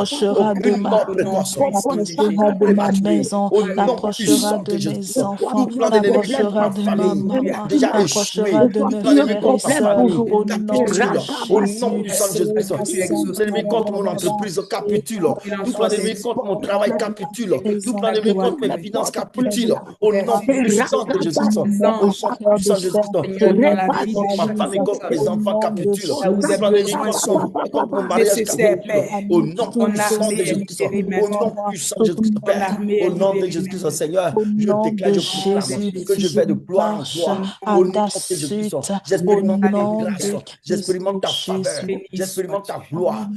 Aucune mort Au nom précoce, puissant de aucune Jésus. mort prématurée. Au nom Alléluia. puissant de Jésus-Christ. Tout plan de l'ennemi contre ma famille Alléluia. déjà échoué. Tout plan de l'ennemi contre ma famille capitule. Au nom puissant de Parce Jésus-Christ. que tu Tout plan exauces de l'ennemi notre contre mon prière. entreprise capitule. Qu'il en Tout plan soit de l'ennemi ainsi. contre mon travail capitule. Et que Tout plan ta de l'ennemi gloire contre mes finances capitule. Au nom merci puissant de Jésus-Christ. des Au anges, nom puissant de Jésus-Christ. Seigneur, Tout dans la plan vie contre des ma gens qui famille, sont contre mes enfants capitule. là où Tout des plan de l'ennemi besoins sont contre mon mariage nécessaires, capitule. Père. Au nom Ton puissant de armée est Jésus-Christ. libérée Au nom maintenant. puissant de Jésus-Christ, Ton Père. armée est Au nom de libérée Jésus-Christ, maintenant. Seigneur, je déclare, je Au nom proclame de que je Jésus. vais de gloire en Au gloire. nom Au de nom de Jésus-Christ, j'expérimente ta grâce, Alléluia. j'expérimente ta faveur, Béni j'expérimente ta sois-tu. gloire.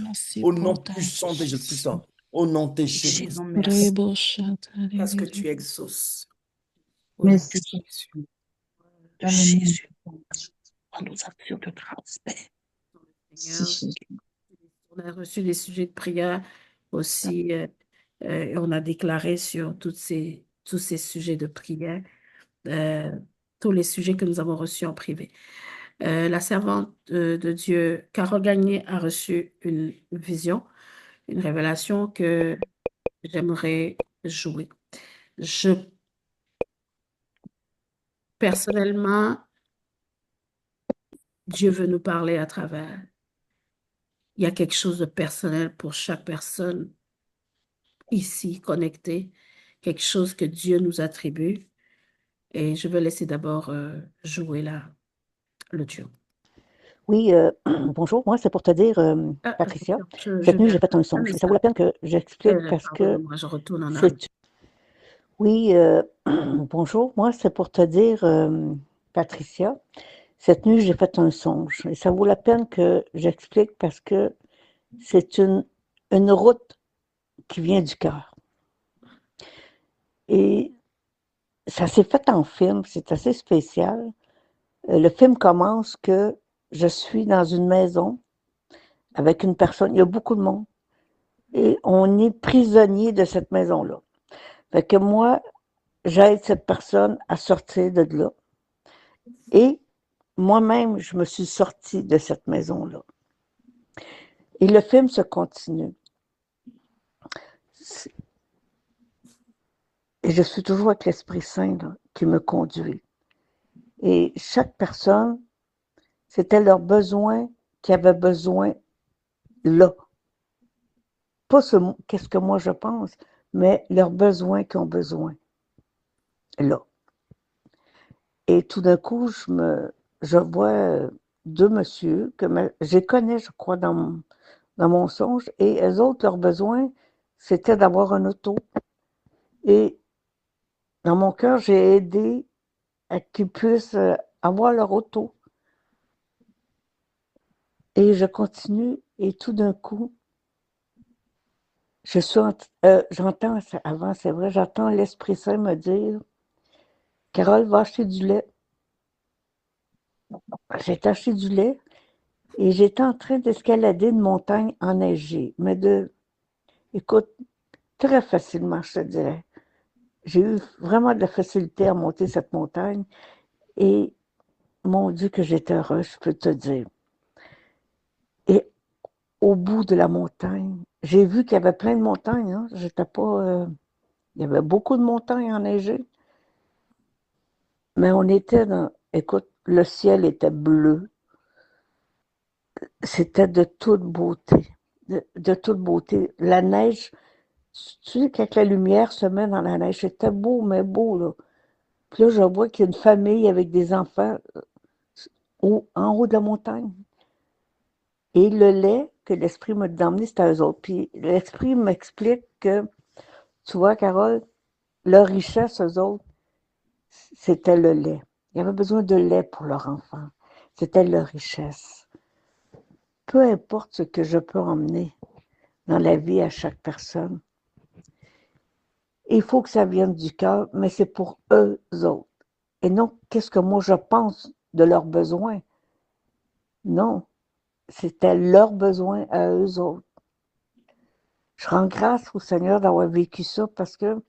Au nom puissant de Jésus-Christ, au nom de Nous te Jésus-Christ. disons merci parce que tu exauces. Au nom de Jésus. De Jésus. Nos actions de transfert. Seigneur, on a reçu des sujets de prière aussi. On a déclaré sur tous ces sujets de prière, euh, tous les sujets que nous avons reçus en privé. La servante de Dieu, Carole Gagné, a reçu une vision, une révélation que j'aimerais jouer. Personnellement, Dieu veut nous parler à travers. Il y a quelque chose de personnel pour chaque personne ici connectée, quelque chose que Dieu nous attribue. Et je vais laisser d'abord jouer le duo. Oui, bonjour. Moi, c'est pour te dire, Patricia, cette nuit, j'ai fait un songe. Et ça vaut la peine que j'explique parce que je retourne en arrière. Oui, bonjour. Moi, c'est pour te dire, Patricia, cette nuit, j'ai fait un songe. Et ça vaut la peine que j'explique parce que c'est une route qui vient du cœur. Et ça s'est fait en film, c'est assez spécial. Le film commence que je suis dans une maison avec une personne, il y a beaucoup de monde, et on est prisonnier de cette maison-là. Fait que moi, j'aide cette personne à sortir de là. Et moi-même, je me suis sortie de cette maison-là. Et le film se continue. Et je suis toujours avec l'Esprit Saint là, qui me conduit. Et chaque personne, c'était leur besoin qui avait besoin là. Pas qu'est-ce que moi je pense, mais leurs besoins qui ont besoin là. Et tout d'un coup, je vois deux messieurs que je connais, je crois, dans mon songe, et eux autres, leur besoin, c'était d'avoir un auto. Et dans mon cœur, j'ai aidé à qu'ils puissent avoir leur auto. Et je continue, et tout d'un coup, j'entends, avant c'est vrai, j'entends l'Esprit Saint me dire, Carole, va acheter du lait. J'ai acheté du lait et j'étais en train d'escalader une montagne enneigée, mais écoute, très facilement, je te dirais. J'ai eu vraiment de la facilité à monter cette montagne et mon Dieu que j'étais heureuse, je peux te dire. Et au bout de la montagne, j'ai vu qu'il y avait plein de montagnes, hein. J'étais pas... il y avait beaucoup de montagnes enneigées. Mais on était écoute, le ciel était bleu. C'était de toute beauté. De toute beauté. La neige, tu sais, quand la lumière se met dans la neige, c'était beau, mais beau, là. Puis là, je vois qu'il y a une famille avec des enfants en haut de la montagne. Et le lait que l'esprit m'a emmené, c'était à eux autres. Puis l'esprit m'explique que, tu vois, Carole, leur richesse, eux autres, c'était le lait. Ils avaient besoin de lait pour leur enfant. C'était leur richesse. Peu importe ce que je peux emmener dans la vie à chaque personne, il faut que ça vienne du cœur, mais c'est pour eux autres. Et non, qu'est-ce que moi je pense de leurs besoins? Non, c'était leurs besoins à eux autres. Je rends grâce au Seigneur d'avoir vécu ça parce que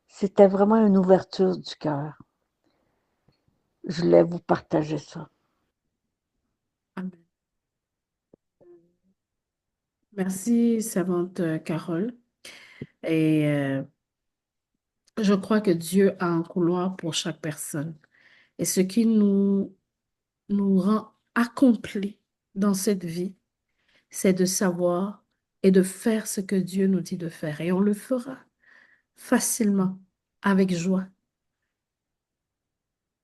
c'était vraiment une ouverture du cœur. Je voulais vous partager ça. Amen. Merci, Savante Carole. Et je crois que Dieu a un couloir pour chaque personne. Et ce qui nous rend accomplis dans cette vie, c'est de savoir et de faire ce que Dieu nous dit de faire. Et on le fera facilement, avec joie.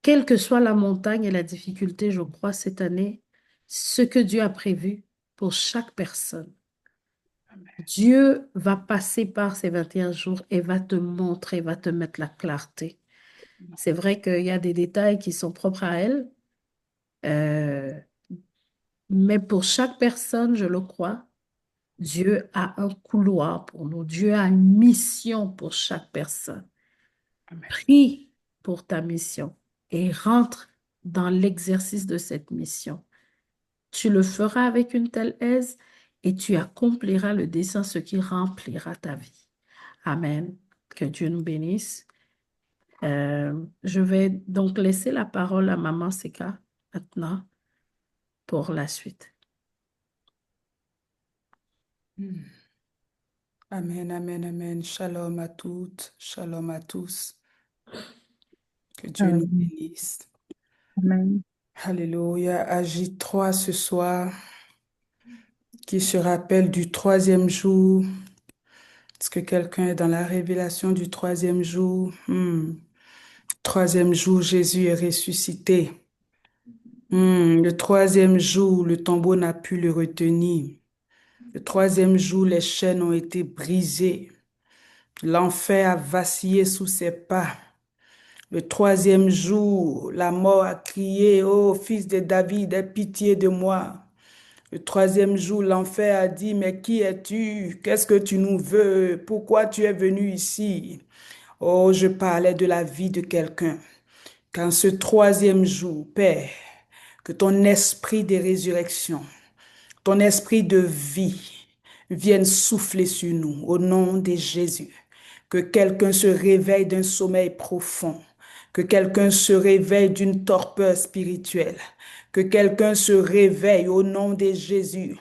Quelle que soit la montagne et la difficulté, je crois, cette année, ce que Dieu a prévu pour chaque personne. Dieu va passer par ces 21 jours et va te montrer, va te mettre la clarté. C'est vrai qu'il y a des détails qui sont propres à elle, euh, mais pour chaque personne, je le crois, Dieu a un couloir pour nous. Dieu a une mission pour chaque personne. Prie pour ta mission et rentre dans l'exercice de cette mission. Tu le feras avec une telle aise et tu accompliras le dessein, ce qui remplira ta vie. Amen. Que Dieu nous bénisse. Je vais donc laisser la parole à Maman Seka maintenant pour la suite. Amen, amen, amen. Shalom à toutes, shalom à tous. Que Dieu nous Amen. bénisse. Amen. Alléluia. Agit 3 ce soir, qui se rappelle du troisième jour. Est-ce que quelqu'un est dans la révélation du troisième jour? Troisième jour, Jésus est ressuscité. Le troisième jour, le tombeau n'a pu le retenir. Le troisième jour, les chaînes ont été brisées. L'enfer a vacillé sous ses pas. Le troisième jour, la mort a crié, ô fils de David, aie pitié de moi. Le troisième jour, l'enfer a dit, mais qui es-tu? Qu'est-ce que tu nous veux? Pourquoi tu es venu ici? Oh, je parlais de la vie de quelqu'un. Qu'en ce troisième jour, Père, que ton esprit de résurrection, ton esprit de vie vienne souffler sur nous au nom de Jésus. Que quelqu'un se réveille d'un sommeil profond, que quelqu'un se réveille d'une torpeur spirituelle, que quelqu'un se réveille au nom de Jésus.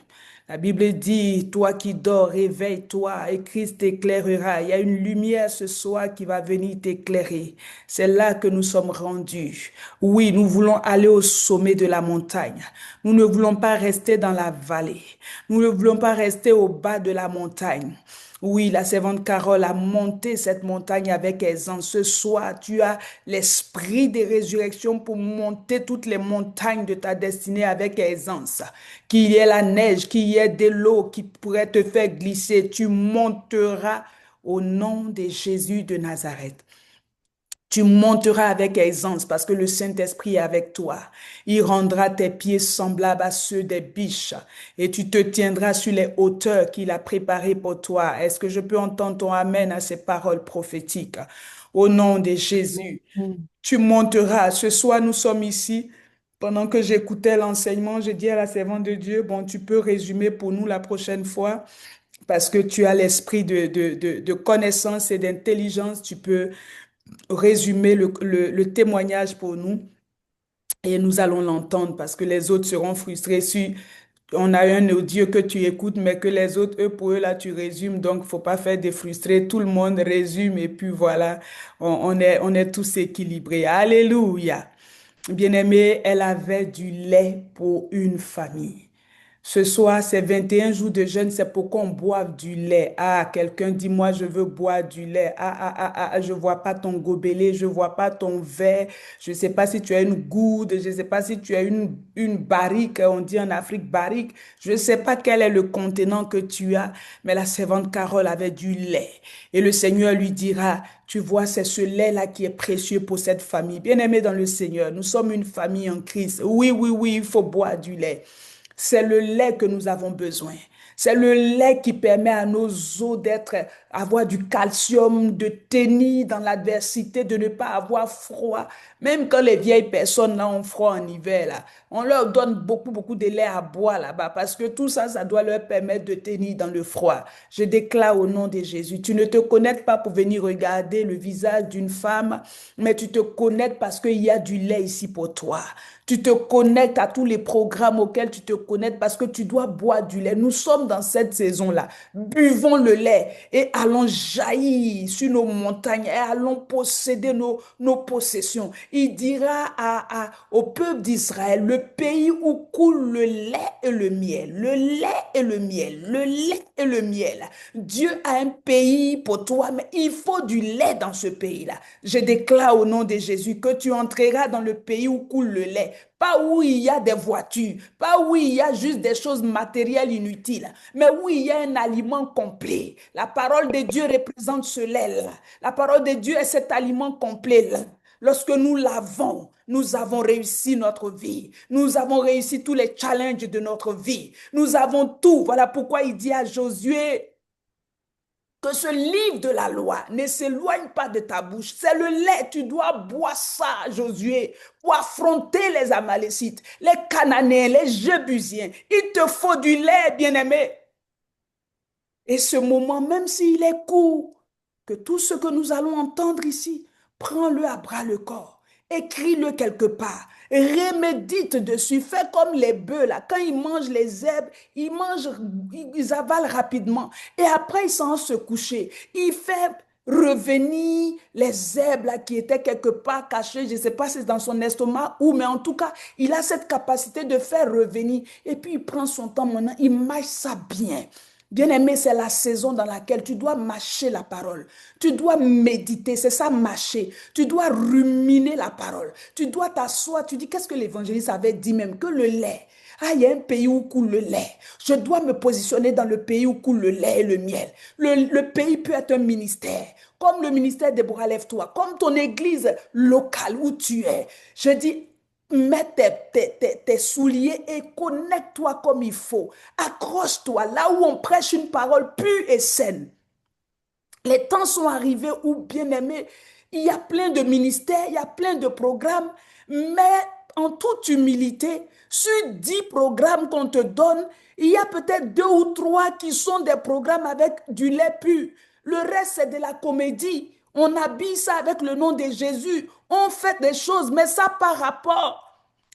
La Bible dit, toi qui dors, réveille-toi et Christ t'éclairera. Il y a une lumière ce soir qui va venir t'éclairer. C'est là que nous sommes rendus. Oui, nous voulons aller au sommet de la montagne. Nous ne voulons pas rester dans la vallée. Nous ne voulons pas rester au bas de la montagne. Oui, la servante Carole a monté cette montagne avec aisance. Ce soir, tu as l'esprit de résurrection pour monter toutes les montagnes de ta destinée avec aisance. Qu'il y ait la neige, qu'il y ait de l'eau qui pourrait te faire glisser, tu monteras au nom de Jésus de Nazareth. Tu monteras avec aisance parce que le Saint-Esprit est avec toi. Il rendra tes pieds semblables à ceux des biches et tu te tiendras sur les hauteurs qu'il a préparées pour toi. Est-ce que je peux entendre ton amen à ces paroles prophétiques? Au nom de Jésus, tu monteras. Ce soir, nous sommes ici. Pendant que j'écoutais l'enseignement, j'ai dit à la servante de Dieu, bon, tu peux résumer pour nous la prochaine fois parce que tu as l'esprit de connaissance et d'intelligence. Tu peux résumer le témoignage pour nous et nous allons l'entendre parce que les autres seront frustrés si on a un audio que tu écoutes, mais que les autres, eux, pour eux, là, tu résumes. Donc, faut pas faire des frustrés. Tout le monde résume et puis voilà, on est tous équilibrés. Alléluia. Bien-aimée, elle avait du lait pour une famille. Ce soir, c'est 21 jours de jeûne, c'est pour qu'on boive du lait. Ah, quelqu'un dit, moi, je veux boire du lait. Je vois pas ton gobelet, je vois pas ton verre. Je sais pas si tu as une gourde, je sais pas si tu as une barrique, on dit en Afrique barrique. Je sais pas quel est le contenant que tu as, mais la servante Carole avait du lait. Et le Seigneur lui dira, tu vois, c'est ce lait-là qui est précieux pour cette famille. Bien-aimés dans le Seigneur, nous sommes une famille en Christ. Oui, oui, oui, il faut boire du lait. C'est le lait que nous avons besoin. C'est le lait qui permet à nos os avoir du calcium, de tenir dans l'adversité, de ne pas avoir froid. Même quand les vieilles personnes là, ont froid en hiver, là, on leur donne beaucoup, beaucoup de lait à boire là-bas parce que tout ça, ça doit leur permettre de tenir dans le froid. Je déclare au nom de Jésus, tu ne te connectes pas pour venir regarder le visage d'une femme, mais tu te connectes parce qu'il y a du lait ici pour toi. Tu te connectes à tous les programmes auxquels tu te connectes parce que tu dois boire du lait. Nous sommes dans cette saison-là. Buvons le lait et allons jaillir sur nos montagnes et allons posséder nos possessions. Il dira au peuple d'Israël, le pays où coule le lait et le miel, le lait et le miel, le lait et le miel. Dieu a un pays pour toi, mais il faut du lait dans ce pays-là. Je déclare au nom de Jésus que tu entreras dans le pays où coule le lait, pas où il y a des voitures, pas où il y a juste des choses matérielles inutiles, mais où il y a un aliment complet. La parole de Dieu représente ce lait-là. La parole de Dieu est cet aliment complet-là. Lorsque nous l'avons, nous avons réussi notre vie. Nous avons réussi tous les challenges de notre vie. Nous avons tout. Voilà pourquoi il dit à Josué, que ce livre de la loi ne s'éloigne pas de ta bouche. C'est le lait, tu dois boire ça, Josué, pour affronter les Amalécites, les Cananéens, les Jébusiens. Il te faut du lait, bien-aimé. Et ce moment, même s'il est court, que tout ce que nous allons entendre ici, prends-le à bras le corps, écris-le quelque part, remédite dessus, fais comme les bœufs là, quand ils mangent les herbes, ils mangent, ils avalent rapidement et après ils s'en vont se coucher. Il fait revenir les herbes là qui étaient quelque part cachées, je ne sais pas si c'est dans son estomac ou, mais en tout cas, il a cette capacité de faire revenir et puis il prend son temps maintenant, il mâche ça bien. Bien-aimé, c'est la saison dans laquelle tu dois mâcher la parole. Tu dois méditer, c'est ça mâcher. Tu dois ruminer la parole. Tu dois t'asseoir, tu dis, qu'est-ce que l'évangéliste avait dit même? Que le lait. Ah, il y a un pays où coule le lait. Je dois me positionner dans le pays où coule le lait et le miel. Le pays peut être un ministère, comme le ministère Déborah Lève-toi, comme ton église locale où tu es. Je dis, mets tes souliers et connecte-toi comme il faut. Accroche-toi là où on prêche une parole pure et saine. Les temps sont arrivés où, bien aimé, il y a plein de ministères, il y a plein de programmes, mais en toute humilité, sur 10 programmes qu'on te donne, il y a peut-être 2 ou 3 qui sont des programmes avec du lait pur. Le reste, c'est de la comédie. On habille ça avec le nom de Jésus. On fait des choses, mais ça par rapport.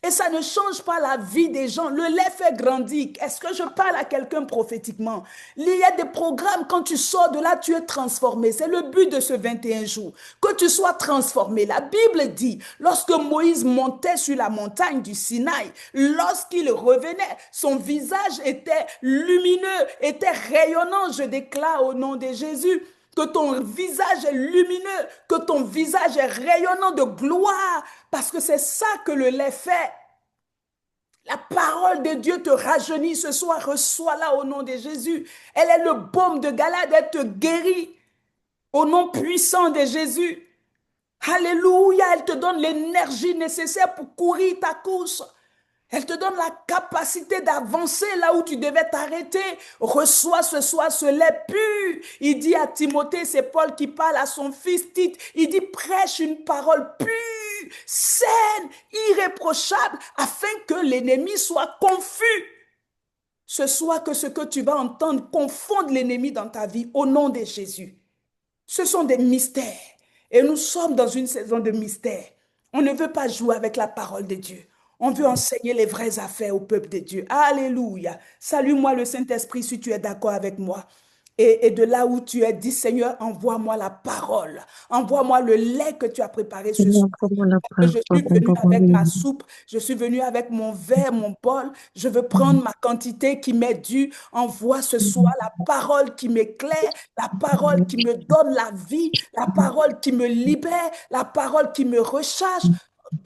Et ça ne change pas la vie des gens. Le lait fait grandir. Est-ce que je parle à quelqu'un prophétiquement? Il y a des programmes, quand tu sors de là, tu es transformé. C'est le but de ce 21 jours. Que tu sois transformé. La Bible dit, lorsque Moïse montait sur la montagne du Sinaï, lorsqu'il revenait, son visage était lumineux, était rayonnant. Je déclare au nom de Jésus que ton visage est lumineux, que ton visage est rayonnant de gloire, parce que c'est ça que le lait fait. La parole de Dieu te rajeunit ce soir, reçois-la au nom de Jésus. Elle est le baume de Galade, elle te guérit au nom puissant de Jésus. Alléluia, elle te donne l'énergie nécessaire pour courir ta course. Elle te donne la capacité d'avancer là où tu devais t'arrêter. Reçois ce soir ce lait pur. Il dit à Timothée, c'est Paul qui parle à son fils Tite. Il dit, prêche une parole pure, saine, irréprochable, afin que l'ennemi soit confus. Ce soir, que ce que tu vas entendre confonde l'ennemi dans ta vie au nom de Jésus. Ce sont des mystères. Et nous sommes dans une saison de mystères. On ne veut pas jouer avec la parole de Dieu. On veut enseigner les vraies affaires au peuple de Dieu. Alléluia. Salue-moi le Saint-Esprit si tu es d'accord avec moi. Et de là où tu es, dis Seigneur, envoie-moi la parole. Envoie-moi le lait que tu as préparé ce soir. Que je suis venue avec ma soupe, je suis venue avec mon verre, mon bol. Je veux prendre ma quantité qui m'est due. Envoie ce soir la parole qui m'éclaire, la parole qui me donne la vie, la parole qui me libère, la parole qui me recharge.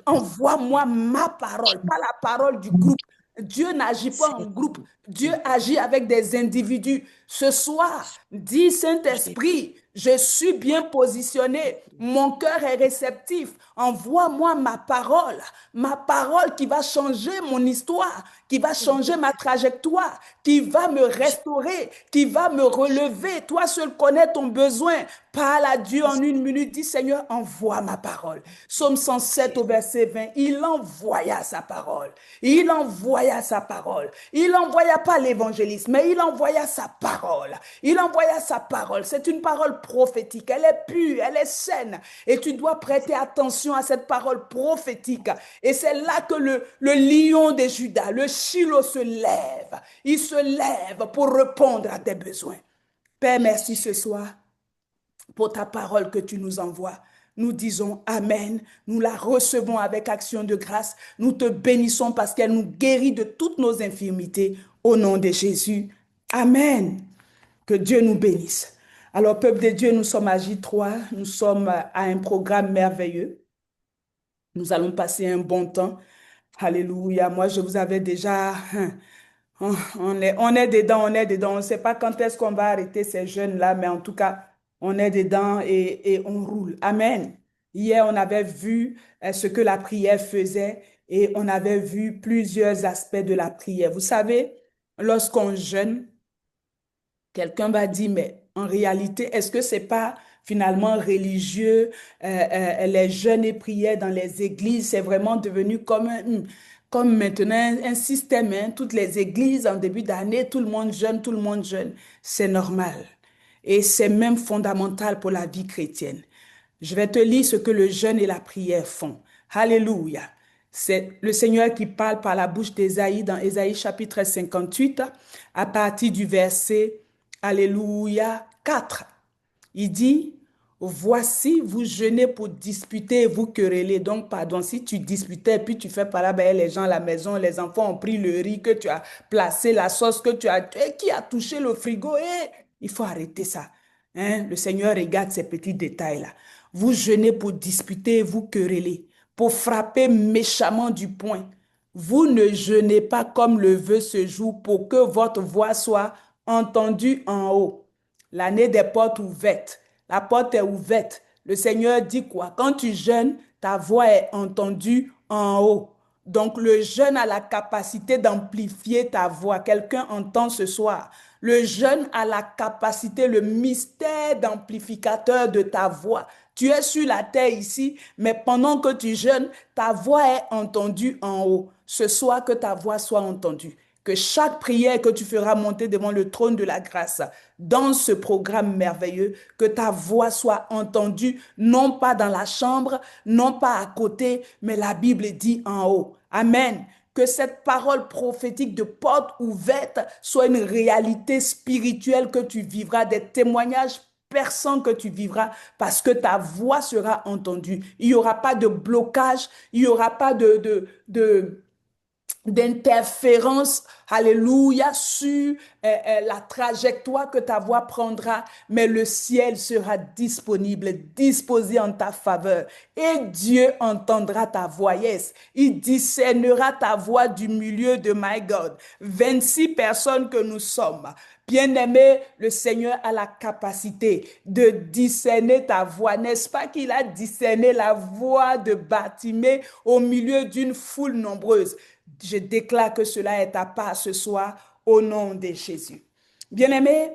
Envoie-moi ma parole, pas la parole du groupe. Dieu n'agit pas en groupe. Dieu agit avec des individus. Ce soir, dis Saint-Esprit, je suis bien positionné. Mon cœur est réceptif. Envoie-moi ma parole qui va changer mon histoire, qui va changer ma trajectoire, qui va me restaurer, qui va me relever. Toi seul connais ton besoin. Parle à Dieu en une minute. Dis Seigneur, envoie ma parole. Psaume 107 au verset 20. Il envoya sa parole. Il envoya sa parole. Il n'envoya pas l'évangéliste, mais il envoya sa parole. Il envoya sa parole. C'est une parole prophétique. Elle est pure, elle est saine. Et tu dois prêter attention à cette parole prophétique. Et c'est là que le lion de Juda, le Shiloh se lève. Il se lève pour répondre à tes besoins. Père, merci ce soir pour ta parole que tu nous envoies. Nous disons Amen, nous la recevons avec action de grâce, nous te bénissons parce qu'elle nous guérit de toutes nos infirmités. Au nom de Jésus, Amen. Que Dieu nous bénisse. Alors, peuple de Dieu, nous sommes à J3, nous sommes à un programme merveilleux. Nous allons passer un bon temps. Alléluia. Moi, je vous avais déjà... On est dedans, on est dedans. On ne sait pas quand est-ce qu'on va arrêter ces jeunes-là, mais en tout cas, on est dedans et on roule. Amen. Hier, on avait vu ce que la prière faisait et on avait vu plusieurs aspects de la prière. Vous savez, lorsqu'on jeûne, quelqu'un va dire, mais en réalité, est-ce que c'est pas finalement religieux, les jeûnes et prières dans les églises, c'est vraiment devenu comme maintenant un système, hein. Toutes les églises, en début d'année, tout le monde jeûne, tout le monde jeûne. C'est normal. Et c'est même fondamental pour la vie chrétienne. Je vais te lire ce que le jeûne et la prière font. Alléluia. C'est le Seigneur qui parle par la bouche d'Ésaïe dans Ésaïe chapitre 58 à partir du verset Alléluia 4. Il dit, voici, vous jeûnez pour disputer et vous quereller. Donc, pardon, si tu disputais, puis tu fais par là, ben, les gens à la maison, les enfants ont pris le riz que tu as placé, la sauce que tu as, et qui a touché le frigo, et il faut arrêter ça. Hein? Le Seigneur regarde ces petits détails-là. Vous jeûnez pour disputer et vous quereller, pour frapper méchamment du poing. Vous ne jeûnez pas comme le veut ce jour pour que votre voix soit entendue en haut. L'année des portes ouvertes. La porte est ouverte. Le Seigneur dit quoi? Quand tu jeûnes, ta voix est entendue en haut. Donc le jeûne a la capacité d'amplifier ta voix. Quelqu'un entend ce soir. Le jeûne a la capacité, le mystère d'amplificateur de ta voix. Tu es sur la terre ici, mais pendant que tu jeûnes, ta voix est entendue en haut. Ce soir, que ta voix soit entendue. Que chaque prière que tu feras monter devant le trône de la grâce, dans ce programme merveilleux, que ta voix soit entendue, non pas dans la chambre, non pas à côté, mais la Bible dit en haut. Amen. Que cette parole prophétique de porte ouverte soit une réalité spirituelle que tu vivras, des témoignages perçants que tu vivras parce que ta voix sera entendue. Il n'y aura pas de blocage, il n'y aura pas d'interférence, alléluia, sur la trajectoire que ta voix prendra, mais le ciel sera disponible, disposé en ta faveur. Et Dieu entendra ta voix, yes. Il discernera ta voix du milieu de My God. 26 personnes que nous sommes. Bien-aimé, le Seigneur a la capacité de discerner ta voix. N'est-ce pas qu'il a discerné la voix de Bartimée au milieu d'une foule nombreuse? Je déclare que cela est ta part ce soir au nom de Jésus. Bien-aimé,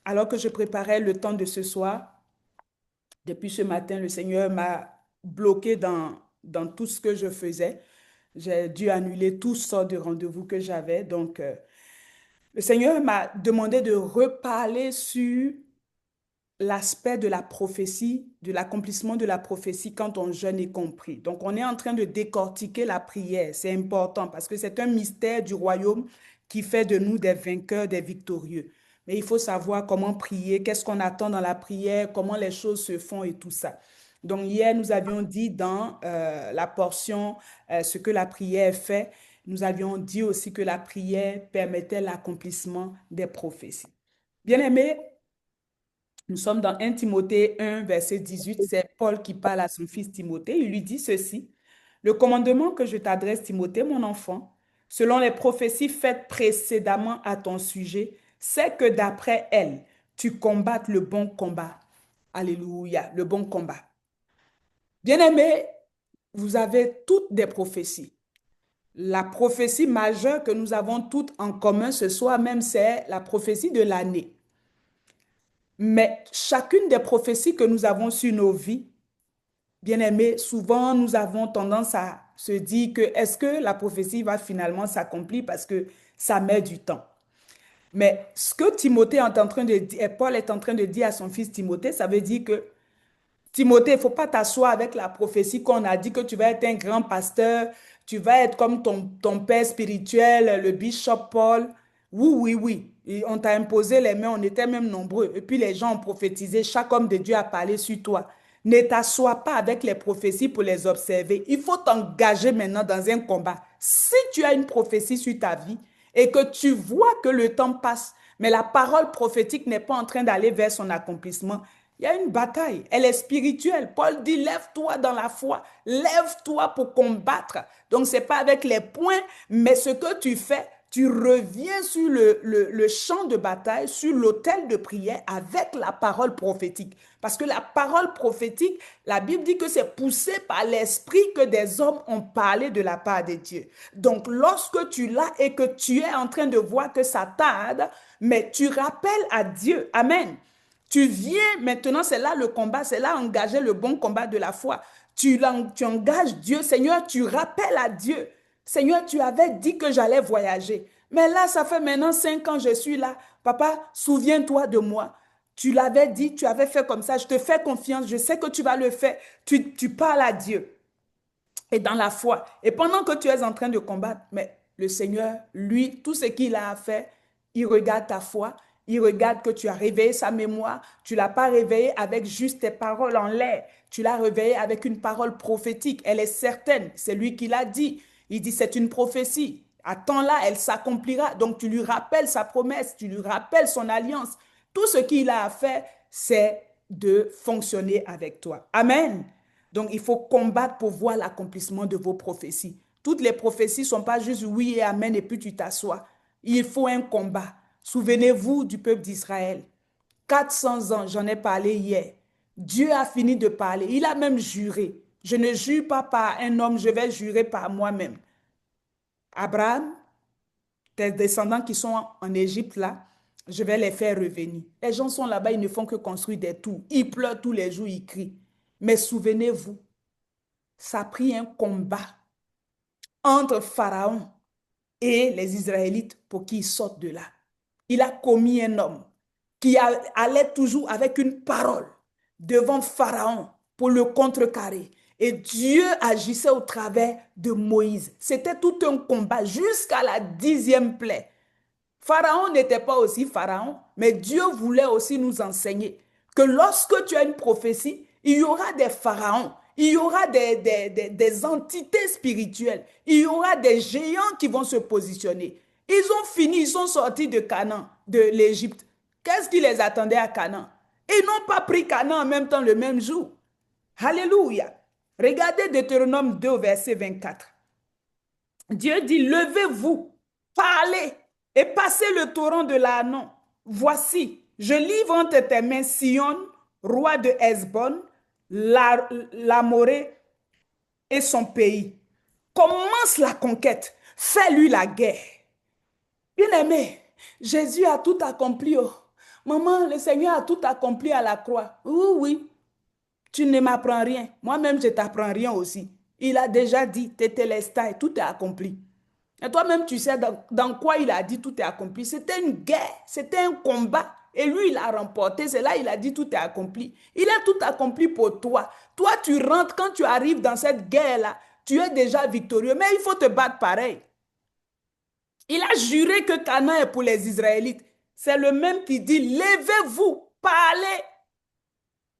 alors que je préparais le temps de ce soir, depuis ce matin, le Seigneur m'a bloqué dans tout ce que je faisais. J'ai dû annuler toutes sortes de rendez-vous que j'avais. Donc, le Seigneur m'a demandé de reparler sur l'aspect de la prophétie, de l'accomplissement de la prophétie quand on jeûne est compris. Donc, on est en train de décortiquer la prière. C'est important parce que c'est un mystère du royaume qui fait de nous des vainqueurs, des victorieux. Mais il faut savoir comment prier, qu'est-ce qu'on attend dans la prière, comment les choses se font et tout ça. Donc hier, nous avions dit dans la portion ce que la prière fait, nous avions dit aussi que la prière permettait l'accomplissement des prophéties. Bien-aimés, nous sommes dans 1 Timothée 1, verset 18. C'est Paul qui parle à son fils Timothée. Il lui dit ceci: le commandement que je t'adresse, Timothée, mon enfant, selon les prophéties faites précédemment à ton sujet, c'est que d'après elles, tu combattes le bon combat. Alléluia, le bon combat. Bien-aimés, vous avez toutes des prophéties. La prophétie majeure que nous avons toutes en commun ce soir même, c'est la prophétie de l'année. Mais chacune des prophéties que nous avons sur nos vies, bien-aimés, souvent nous avons tendance à se dire que est-ce que la prophétie va finalement s'accomplir parce que ça met du temps. Mais ce que Timothée est en train de dire, Paul est en train de dire à son fils Timothée, ça veut dire que Timothée, il ne faut pas t'asseoir avec la prophétie qu'on a dit que tu vas être un grand pasteur, tu vas être comme ton père spirituel, le bishop Paul. Oui, oui, oui. Et on t'a imposé les mains, on était même nombreux. Et puis les gens ont prophétisé, chaque homme de Dieu a parlé sur toi. Ne t'assois pas avec les prophéties pour les observer. Il faut t'engager maintenant dans un combat. Si tu as une prophétie sur ta vie et que tu vois que le temps passe, mais la parole prophétique n'est pas en train d'aller vers son accomplissement, il y a une bataille, elle est spirituelle. Paul dit, lève-toi dans la foi, lève-toi pour combattre. Donc, ce n'est pas avec les poings, mais ce que tu fais, tu reviens sur le champ de bataille, sur l'autel de prière avec la parole prophétique. Parce que la parole prophétique, la Bible dit que c'est poussé par l'esprit que des hommes ont parlé de la part de Dieu. Donc, lorsque tu l'as et que tu es en train de voir que ça tarde, mais tu rappelles à Dieu. Amen. Tu viens maintenant, c'est là le combat, c'est là engager le bon combat de la foi. Tu engages Dieu, Seigneur, tu rappelles à Dieu. Seigneur, tu avais dit que j'allais voyager. Mais là, ça fait maintenant 5 ans que je suis là. Papa, souviens-toi de moi. Tu l'avais dit, tu avais fait comme ça. Je te fais confiance, je sais que tu vas le faire. Tu parles à Dieu et dans la foi. Et pendant que tu es en train de combattre, mais le Seigneur, lui, tout ce qu'il a à faire, il regarde ta foi, il regarde que tu as réveillé sa mémoire, tu ne l'as pas réveillé avec juste tes paroles en l'air, tu l'as réveillé avec une parole prophétique, elle est certaine, c'est lui qui l'a dit. Il dit c'est une prophétie, attends-la, elle s'accomplira. Donc tu lui rappelles sa promesse, tu lui rappelles son alliance. Tout ce qu'il a à faire, c'est de fonctionner avec toi. Amen. Donc, il faut combattre pour voir l'accomplissement de vos prophéties. Toutes les prophéties ne sont pas juste oui et amen et puis tu t'assois. Il faut un combat. Souvenez-vous du peuple d'Israël. 400 ans, j'en ai parlé hier. Dieu a fini de parler. Il a même juré. Je ne jure pas par un homme, je vais jurer par moi-même. Abraham, tes descendants qui sont en Égypte là, je vais les faire revenir. Les gens sont là-bas, ils ne font que construire des tours. Ils pleurent tous les jours, ils crient. Mais souvenez-vous, ça a pris un combat entre Pharaon et les Israélites pour qu'ils sortent de là. Il a commis un homme qui allait toujours avec une parole devant Pharaon pour le contrecarrer. Et Dieu agissait au travers de Moïse. C'était tout un combat jusqu'à la 10e plaie. Pharaon n'était pas aussi Pharaon, mais Dieu voulait aussi nous enseigner que lorsque tu as une prophétie, il y aura des pharaons, il y aura des entités spirituelles, il y aura des géants qui vont se positionner. Ils ont fini, ils sont sortis de Canaan, de l'Égypte. Qu'est-ce qui les attendait à Canaan? Ils n'ont pas pris Canaan en même temps le même jour. Alléluia. Regardez Deutéronome 2, verset 24. Dieu dit, levez-vous, parlez et passez le torrent de l'Arnon. Voici, je livre entre tes mains Sion, roi de Hesbon, l'Amoré et son pays. Commence la conquête, fais-lui la guerre. Bien-aimé, Jésus a tout accompli. Oh. Maman, le Seigneur a tout accompli à la croix. Oui, oui, tu ne m'apprends rien. Moi-même, je ne t'apprends rien aussi. Il a déjà dit, tétélestai, tout est accompli. Et toi-même, tu sais dans quoi il a dit tout est accompli. C'était une guerre, c'était un combat. Et lui, il a remporté. C'est là il a dit tout est accompli. Il a tout accompli pour toi. Toi, tu rentres, quand tu arrives dans cette guerre-là, tu es déjà victorieux. Mais il faut te battre pareil. Il a juré que Canaan est pour les Israélites. c'est le même qui dit, levez-vous, parlez.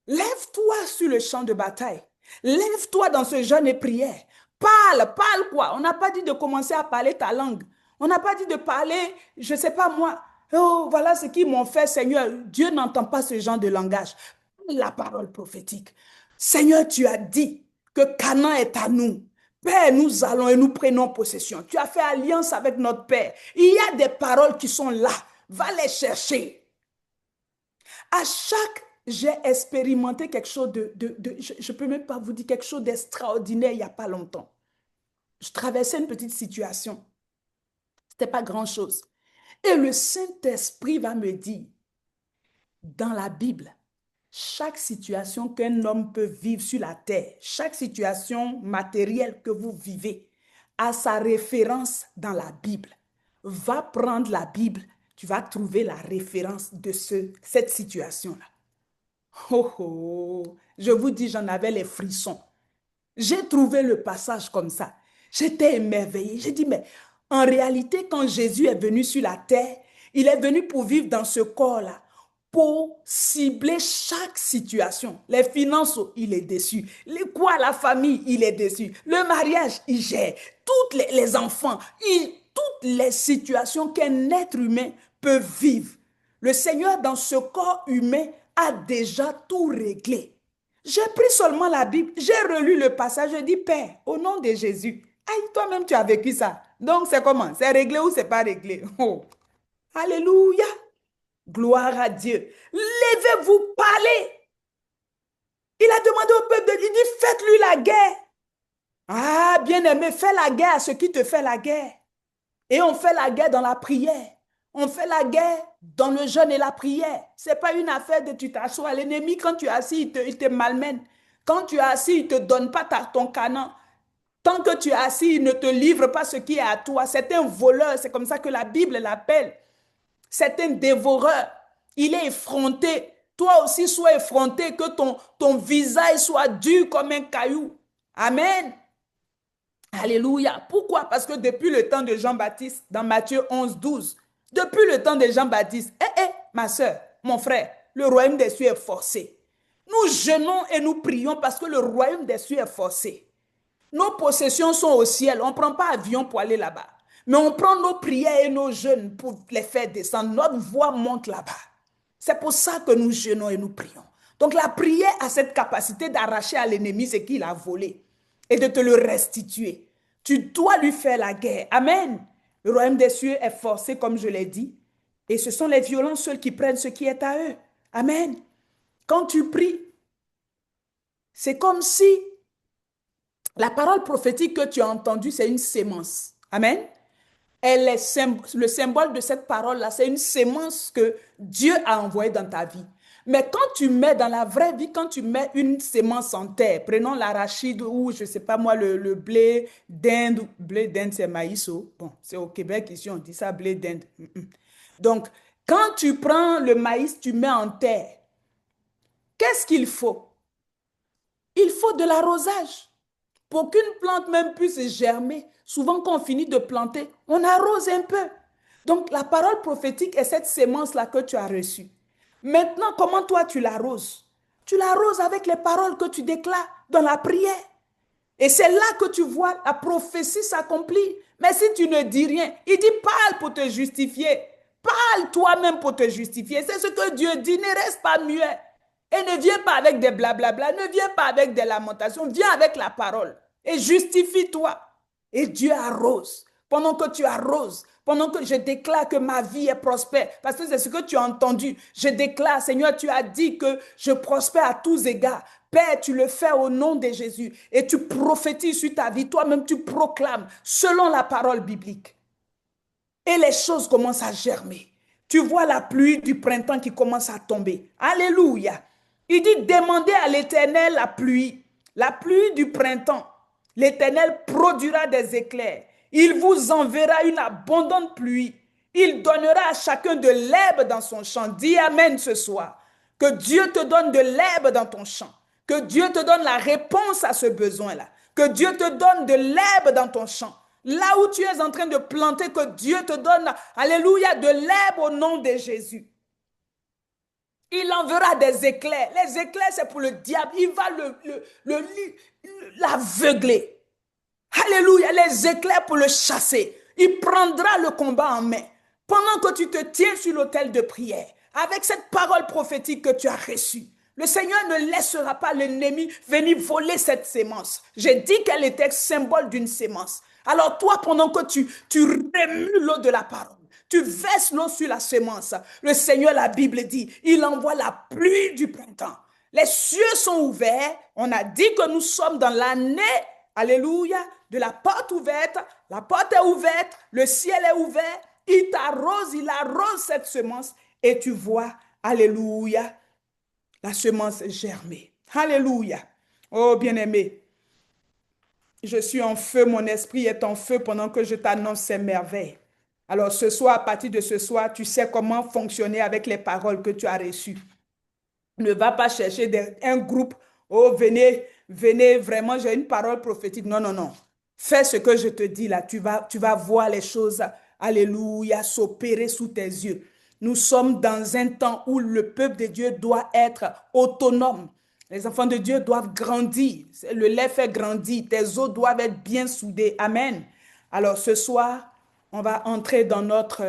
Lève-toi sur le champ de bataille. Lève-toi dans ce jeûne et prière. Parle, parle quoi? On n'a pas dit de commencer à parler ta langue. On n'a pas dit de parler, je ne sais pas moi. Oh, voilà ce qu'ils m'ont fait, Seigneur. Dieu n'entend pas ce genre de langage. La parole prophétique. Seigneur, tu as dit que Canaan est à nous. Père, nous allons et nous prenons possession. Tu as fait alliance avec notre Père. Il y a des paroles qui sont là. Va les chercher. À chaque, j'ai expérimenté quelque chose je ne peux même pas vous dire quelque chose d'extraordinaire il n'y a pas longtemps. Je traversais une petite situation. Ce n'était pas grand-chose. Et le Saint-Esprit va me dire, dans la Bible, chaque situation qu'un homme peut vivre sur la terre, chaque situation matérielle que vous vivez, a sa référence dans la Bible. Va prendre la Bible, tu vas trouver la référence de cette situation-là. Oh, oh, je vous dis, j'en avais les frissons. J'ai trouvé le passage comme ça. J'étais émerveillée. J'ai dit, mais en réalité, quand Jésus est venu sur la terre, il est venu pour vivre dans ce corps-là, pour cibler chaque situation. Les finances, il est dessus. La famille, il est dessus. Le mariage, il gère. Tous les enfants, toutes les situations qu'un être humain peut vivre. Le Seigneur, dans ce corps humain, a déjà tout réglé. J'ai pris seulement la Bible, j'ai relu le passage, je dis, Père, au nom de Jésus, aïe, toi-même tu as vécu ça. Donc c'est comment? C'est réglé ou c'est pas réglé? Oh, alléluia, gloire à Dieu. Levez-vous, parlez. Il a demandé au peuple, il dit, faites-lui la guerre. Ah, bien-aimé, fais la guerre à ce qui te fait la guerre. Et on fait la guerre dans la prière. On fait la guerre dans le jeûne et la prière. Ce n'est pas une affaire de tu t'assois. L'ennemi, quand tu es assis, il te malmène. Quand tu es assis, il ne te donne pas ton canon. Tant que tu es assis, il ne te livre pas ce qui est à toi. C'est un voleur, c'est comme ça que la Bible l'appelle. C'est un dévoreur. Il est effronté. Toi aussi, sois effronté, que ton visage soit dur comme un caillou. Amen. Alléluia. Pourquoi? Parce que depuis le temps de Jean-Baptiste, dans Matthieu 11, 12, depuis le temps de Jean-Baptiste, ma soeur, mon frère, le royaume des cieux est forcé. Nous jeûnons et nous prions parce que le royaume des cieux est forcé. Nos possessions sont au ciel. On ne prend pas avion pour aller là-bas. Mais on prend nos prières et nos jeûnes pour les faire descendre. Notre voix monte là-bas. C'est pour ça que nous jeûnons et nous prions. Donc la prière a cette capacité d'arracher à l'ennemi ce qu'il a volé et de te le restituer. Tu dois lui faire la guerre. Amen. Le royaume des cieux est forcé, comme je l'ai dit. Et ce sont les violents seuls qui prennent ce qui est à eux. Amen. Quand tu pries, c'est comme si la parole prophétique que tu as entendue, c'est une sémence. Amen. Le symbole de cette parole-là, c'est une sémence que Dieu a envoyée dans ta vie. Mais quand tu mets dans la vraie vie, quand tu mets une sémence en terre, prenons l'arachide ou je ne sais pas moi, le blé d'Inde. Blé d'Inde, c'est maïs. Bon, c'est au Québec, ici on dit ça, blé d'Inde. Donc, quand tu prends le maïs, tu mets en terre. Qu'est-ce qu'il faut? Il faut de l'arrosage. Pour qu'une plante même puisse germer, souvent quand on finit de planter, on arrose un peu. Donc, la parole prophétique est cette sémence-là que tu as reçue. Maintenant, comment toi tu l'arroses? Tu l'arroses avec les paroles que tu déclares dans la prière. Et c'est là que tu vois la prophétie s'accomplir. Mais si tu ne dis rien, il dit parle pour te justifier. Parle toi-même pour te justifier. C'est ce que Dieu dit. Ne reste pas muet. Et ne viens pas avec des blablabla. Ne viens pas avec des lamentations. Viens avec la parole. Et justifie-toi. Et Dieu arrose. Pendant que tu arroses, pendant que je déclare que ma vie est prospère, parce que c'est ce que tu as entendu, je déclare, Seigneur, tu as dit que je prospère à tous égards. Père, tu le fais au nom de Jésus et tu prophétises sur ta vie. Toi-même, tu proclames selon la parole biblique. Et les choses commencent à germer. Tu vois la pluie du printemps qui commence à tomber. Alléluia. Il dit, demandez à l'Éternel la pluie du printemps. L'Éternel produira des éclairs. Il vous enverra une abondante pluie. Il donnera à chacun de l'herbe dans son champ. Dis amen ce soir. Que Dieu te donne de l'herbe dans ton champ. Que Dieu te donne la réponse à ce besoin-là. Que Dieu te donne de l'herbe dans ton champ. Là où tu es en train de planter, que Dieu te donne, alléluia, de l'herbe au nom de Jésus. Il enverra des éclairs. Les éclairs, c'est pour le diable. Il va l'aveugler. Alléluia, les éclairs pour le chasser. Il prendra le combat en main. Pendant que tu te tiens sur l'autel de prière, avec cette parole prophétique que tu as reçue, le Seigneur ne laissera pas l'ennemi venir voler cette sémence. J'ai dit qu'elle était symbole d'une sémence. Alors toi, pendant que tu remues l'eau de la parole, tu verses l'eau sur la semence, le Seigneur, la Bible dit, il envoie la pluie du printemps. Les cieux sont ouverts. On a dit que nous sommes dans l'année, alléluia, de la porte ouverte. La porte est ouverte, le ciel est ouvert. Il t'arrose, il arrose cette semence et tu vois, alléluia, la semence germer. Alléluia. Oh bien-aimé, je suis en feu, mon esprit est en feu pendant que je t'annonce ces merveilles. Alors ce soir, à partir de ce soir, tu sais comment fonctionner avec les paroles que tu as reçues. Ne va pas chercher un groupe. Oh, venez, venez, vraiment, j'ai une parole prophétique. Non, non, non. Fais ce que je te dis là. Tu vas voir les choses, alléluia, s'opérer sous tes yeux. Nous sommes dans un temps où le peuple de Dieu doit être autonome. Les enfants de Dieu doivent grandir. Le lait fait grandir. Tes os doivent être bien soudés. Amen. Alors ce soir, on va entrer dans notre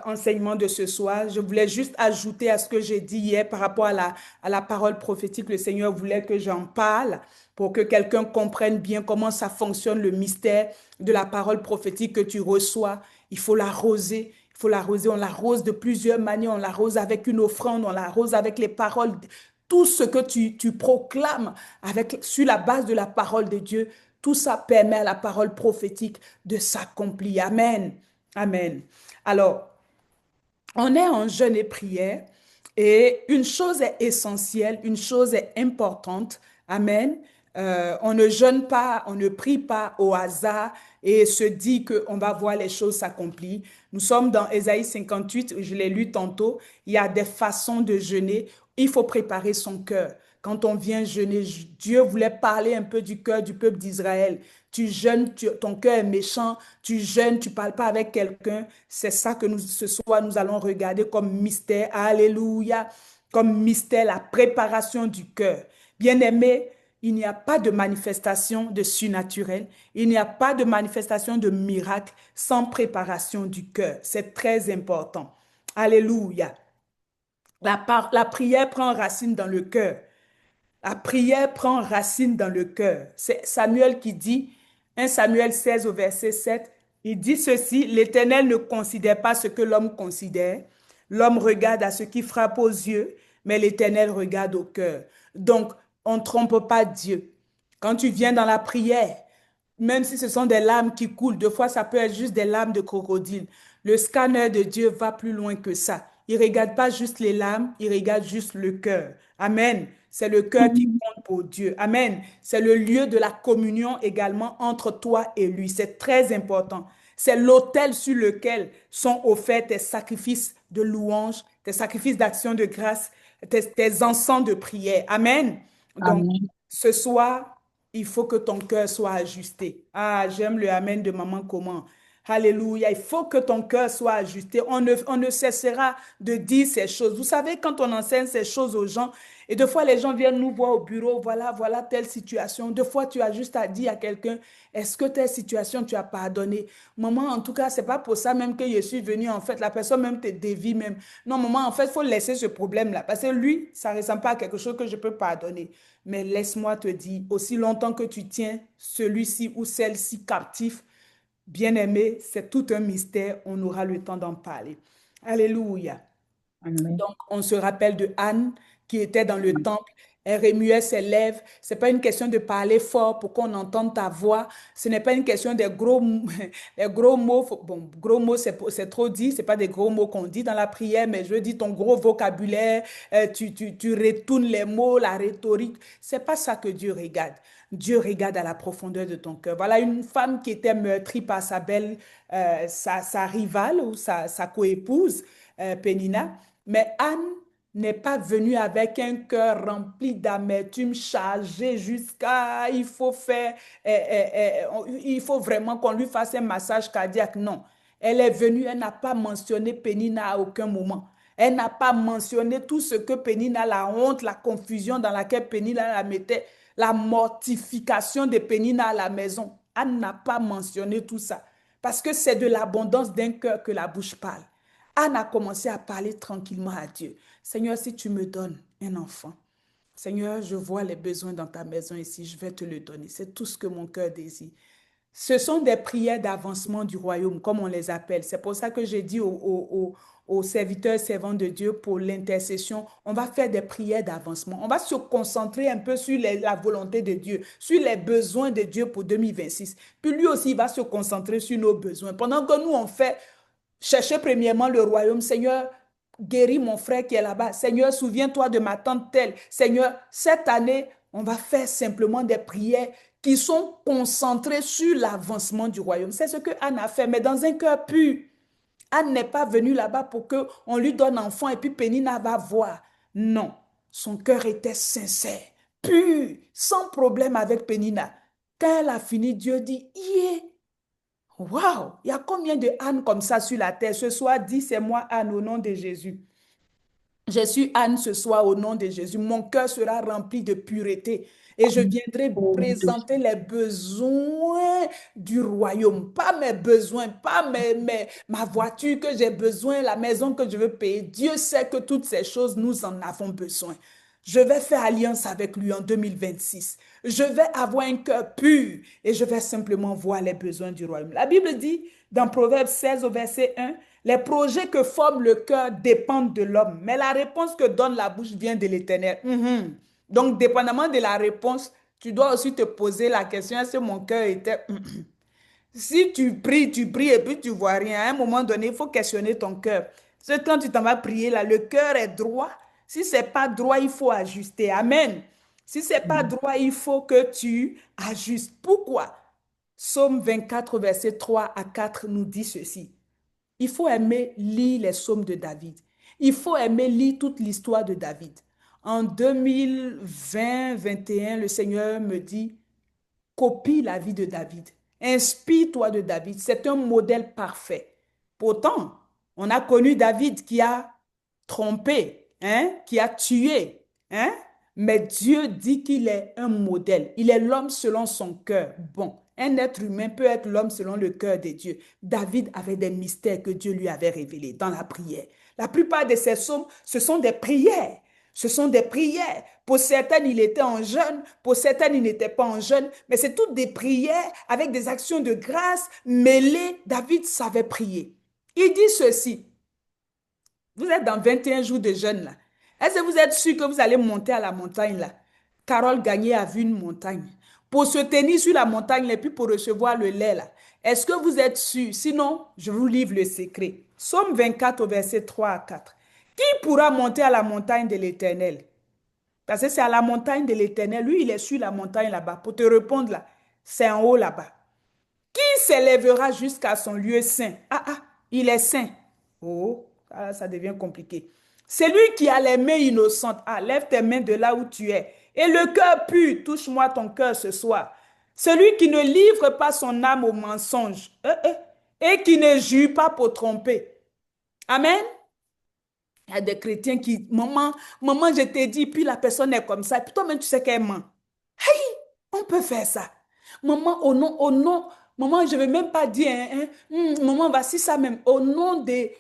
enseignement de ce soir. Je voulais juste ajouter à ce que j'ai dit hier par rapport à la parole prophétique. Le Seigneur voulait que j'en parle pour que quelqu'un comprenne bien comment ça fonctionne, le mystère de la parole prophétique que tu reçois. Il faut l'arroser. Il faut l'arroser. On l'arrose de plusieurs manières. On l'arrose avec une offrande. On l'arrose avec les paroles. Tout ce que tu proclames sur la base de la parole de Dieu, tout ça permet à la parole prophétique de s'accomplir. Amen. Amen. Alors, on est en jeûne et prière et une chose est essentielle, une chose est importante. Amen. On ne jeûne pas, on ne prie pas au hasard et se dit qu'on va voir les choses s'accomplir. Nous sommes dans Ésaïe 58, je l'ai lu tantôt. Il y a des façons de jeûner. Il faut préparer son cœur. Quand on vient jeûner, Dieu voulait parler un peu du cœur du peuple d'Israël. Tu jeûnes, ton cœur est méchant, tu jeûnes, tu ne parles pas avec quelqu'un. C'est ça que ce soir, nous allons regarder comme mystère. Alléluia. Comme mystère, la préparation du cœur. Bien-aimé, il n'y a pas de manifestation de surnaturel, il n'y a pas de manifestation de miracle sans préparation du cœur. C'est très important. Alléluia. La prière prend racine dans le cœur. La prière prend racine dans le cœur. C'est Samuel qui dit, 1 Samuel 16 au verset 7, il dit ceci, l'Éternel ne considère pas ce que l'homme considère. L'homme regarde à ce qui frappe aux yeux, mais l'Éternel regarde au cœur. Donc, on ne trompe pas Dieu. Quand tu viens dans la prière, même si ce sont des larmes qui coulent, des fois ça peut être juste des larmes de crocodile. Le scanner de Dieu va plus loin que ça. Il ne regarde pas juste les larmes, il regarde juste le cœur. Amen. C'est le cœur qui compte pour Dieu. Amen. C'est le lieu de la communion également entre toi et lui. C'est très important. C'est l'autel sur lequel sont offerts tes sacrifices de louange, tes sacrifices d'action de grâce, tes encens de prière. Amen. Donc, Amen. ce soir, il faut que ton cœur soit ajusté. Ah, j'aime le Amen de maman comment. Alléluia. Il faut que ton cœur soit ajusté. On ne cessera de dire ces choses. Vous savez, quand on enseigne ces choses aux gens, et deux fois les gens viennent nous voir au bureau, voilà telle situation. Deux fois, tu as juste à dire à quelqu'un, est-ce que telle situation, tu as pardonné? Maman, en tout cas, c'est pas pour ça même que je suis venue, en fait. La personne même te dévie même. Non, maman, en fait, il faut laisser ce problème-là. Parce que lui, ça ne ressemble pas à quelque chose que je peux pardonner. Mais laisse-moi te dire, aussi longtemps que tu tiens celui-ci ou celle-ci captif, bien-aimé, c'est tout un mystère. On aura le temps d'en parler. Alléluia. Amen. Donc, on se rappelle de Anne qui était dans le temple. Elle remuait ses lèvres. Ce n'est pas une question de parler fort pour qu'on entende ta voix. Ce n'est pas une question des gros, des gros mots. Bon, gros mots, c'est trop dit. Ce n'est pas des gros mots qu'on dit dans la prière, mais je dis ton gros vocabulaire. Tu retournes les mots, la rhétorique. Ce n'est pas ça que Dieu regarde. Dieu regarde à la profondeur de ton cœur. Voilà une femme qui était meurtrie par sa rivale ou sa coépouse, Pénina. Mais Anne n'est pas venu avec un cœur rempli d'amertume, chargé jusqu'à il faut faire, il faut vraiment qu'on lui fasse un massage cardiaque. Non, elle est venue, elle n'a pas mentionné Pénina à aucun moment. Elle n'a pas mentionné tout ce que Pénina, la honte, la confusion dans laquelle Pénina la mettait, la mortification de Pénina à la maison. Elle n'a pas mentionné tout ça. Parce que c'est de l'abondance d'un cœur que la bouche parle. Anne a commencé à parler tranquillement à Dieu. Seigneur, si tu me donnes un enfant, Seigneur, je vois les besoins dans ta maison ici, je vais te le donner. C'est tout ce que mon cœur désire. Ce sont des prières d'avancement du royaume, comme on les appelle. C'est pour ça que j'ai dit aux serviteurs servants de Dieu pour l'intercession, on va faire des prières d'avancement. On va se concentrer un peu sur la volonté de Dieu, sur les besoins de Dieu pour 2026. Puis lui aussi, il va se concentrer sur nos besoins. Pendant que nous, on fait chercher premièrement le royaume. Seigneur, guéris mon frère qui est là-bas. Seigneur, souviens-toi de ma tante telle. Seigneur, cette année, on va faire simplement des prières qui sont concentrées sur l'avancement du royaume. C'est ce que Anne a fait, mais dans un cœur pur. Anne n'est pas venue là-bas pour qu'on lui donne enfant et puis Pénina va voir. Non, son cœur était sincère, pur, sans problème avec Pénina. Quand elle a fini, Dieu dit, yeah. Waouh, il y a combien de Anne comme ça sur la terre? Ce soir, dis, c'est moi Anne au nom de Jésus. Je suis Anne ce soir au nom de Jésus. Mon cœur sera rempli de pureté et je viendrai présenter les besoins du royaume. Pas mes besoins, pas ma voiture que j'ai besoin, la maison que je veux payer. Dieu sait que toutes ces choses, nous en avons besoin. Je vais faire alliance avec lui en 2026. Je vais avoir un cœur pur et je vais simplement voir les besoins du royaume. La Bible dit dans Proverbe 16 au verset 1, les projets que forme le cœur dépendent de l'homme, mais la réponse que donne la bouche vient de l'Éternel. Donc, dépendamment de la réponse, tu dois aussi te poser la question, est-ce que mon cœur était... Si tu pries et puis tu vois rien, à un moment donné, il faut questionner ton cœur. Parce que quand tu t'en vas prier, là, le cœur est droit. Si ce n'est pas droit, il faut ajuster. Amen. Si ce n'est pas droit, il faut que tu ajustes. Pourquoi? Psaume 24, verset 3 à 4 nous dit ceci. Il faut aimer lire les psaumes de David. Il faut aimer lire toute l'histoire de David. En 2020-21, le Seigneur me dit, copie la vie de David. Inspire-toi de David. C'est un modèle parfait. Pourtant, on a connu David qui a trompé, hein, qui a tué, hein, mais Dieu dit qu'il est un modèle. Il est l'homme selon son cœur. Bon, un être humain peut être l'homme selon le cœur de Dieu. David avait des mystères que Dieu lui avait révélés dans la prière. La plupart de ces psaumes, ce sont des prières. Ce sont des prières. Pour certaines, il était en jeûne. Pour certaines, il n'était pas en jeûne. Mais c'est toutes des prières avec des actions de grâce mêlées. David savait prier. Il dit ceci. Vous êtes dans 21 jours de jeûne, là. Est-ce que vous êtes sûr que vous allez monter à la montagne, là? Carole Gagné a vu une montagne. Pour se tenir sur la montagne, et puis pour recevoir le lait, là. Est-ce que vous êtes sûr? Sinon, je vous livre le secret. Psaume 24 au verset 3 à 4. Qui pourra monter à la montagne de l'Éternel? Parce que c'est à la montagne de l'Éternel. Lui, il est sur la montagne là-bas. Pour te répondre là, c'est en haut là-bas. Qui s'élèvera jusqu'à son lieu saint? Il est saint. Oh, ça devient compliqué. C'est lui qui a les mains innocentes. Lève tes mains de là où tu es. Et le cœur pur, touche-moi ton cœur ce soir. Celui qui ne livre pas son âme au mensonge. Et qui ne jure pas pour tromper. Amen. Il y a des chrétiens qui, maman, je t'ai dit, puis la personne est comme ça, et puis toi-même, tu sais qu'elle ment. Hey, on peut faire ça. Maman, au nom, maman, je ne vais même pas dire, maman, voici ça même, au nom des...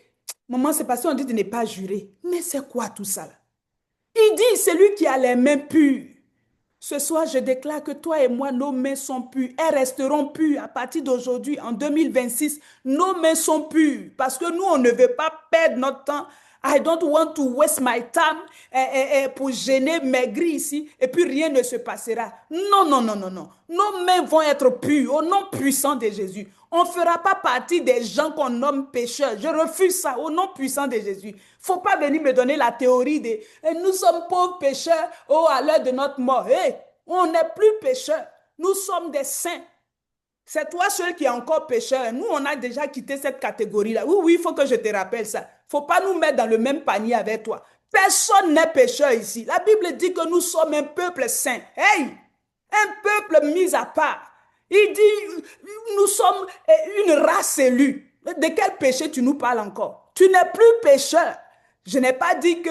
Maman, c'est parce qu'on dit de ne pas jurer. Mais c'est quoi tout ça là? Il dit, c'est lui qui a les mains pures. Ce soir, je déclare que toi et moi, nos mains sont pures. Elles resteront pures à partir d'aujourd'hui, en 2026. Nos mains sont pures parce que nous, on ne veut pas perdre notre temps. I don't want to waste my time pour gêner, maigrir ici et puis rien ne se passera. Non, non, non, non, non. Nos mains vont être pures au nom puissant de Jésus. On ne fera pas partie des gens qu'on nomme pécheurs. Je refuse ça au nom puissant de Jésus. Il ne faut pas venir me donner la théorie de nous sommes pauvres pécheurs à l'heure de notre mort. On n'est plus pécheurs. Nous sommes des saints. C'est toi seul qui est encore pécheur. Nous, on a déjà quitté cette catégorie-là. Oui, il faut que je te rappelle ça. Il ne faut pas nous mettre dans le même panier avec toi. Personne n'est pécheur ici. La Bible dit que nous sommes un peuple saint. Hey, un peuple mis à part. Il dit, nous sommes une race élue. De quel péché tu nous parles encore? Tu n'es plus pécheur. Je n'ai pas dit que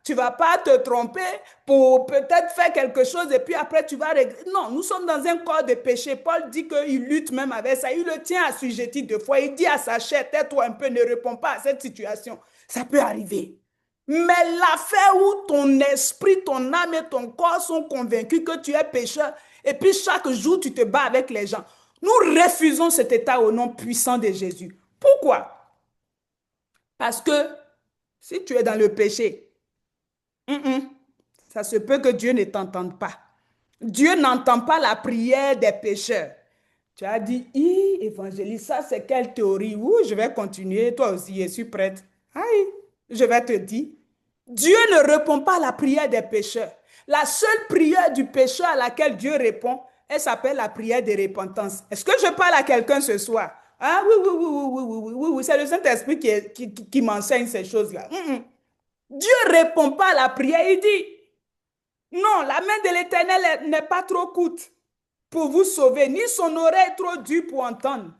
tu ne vas pas te tromper pour peut-être faire quelque chose et puis après tu vas regretter. Non, nous sommes dans un corps de péché. Paul dit qu'il lutte même avec ça. Il le tient assujetti deux fois. Il dit à sa chair, tais-toi un peu, ne réponds pas à cette situation. Ça peut arriver. Mais l'affaire où ton esprit, ton âme et ton corps sont convaincus que tu es pécheur et puis chaque jour tu te bats avec les gens. Nous refusons cet état au nom puissant de Jésus. Pourquoi? Parce que si tu es dans le péché, ça se peut que Dieu ne t'entende pas. Dieu n'entend pas la prière des pécheurs. Tu as dit, évangéliste, ça c'est quelle théorie? Ouh, je vais continuer, toi aussi, je suis prête. Aïe, je vais te dire. Dieu ne répond pas à la prière des pécheurs. La seule prière du pécheur à laquelle Dieu répond, elle s'appelle la prière de repentance. Est-ce que je parle à quelqu'un ce soir? Ah oui, c'est le Saint-Esprit qui m'enseigne ces choses-là. Dieu ne répond pas à la prière, il dit, non, la main de l'Éternel n'est pas trop courte pour vous sauver, ni son oreille trop dure pour entendre.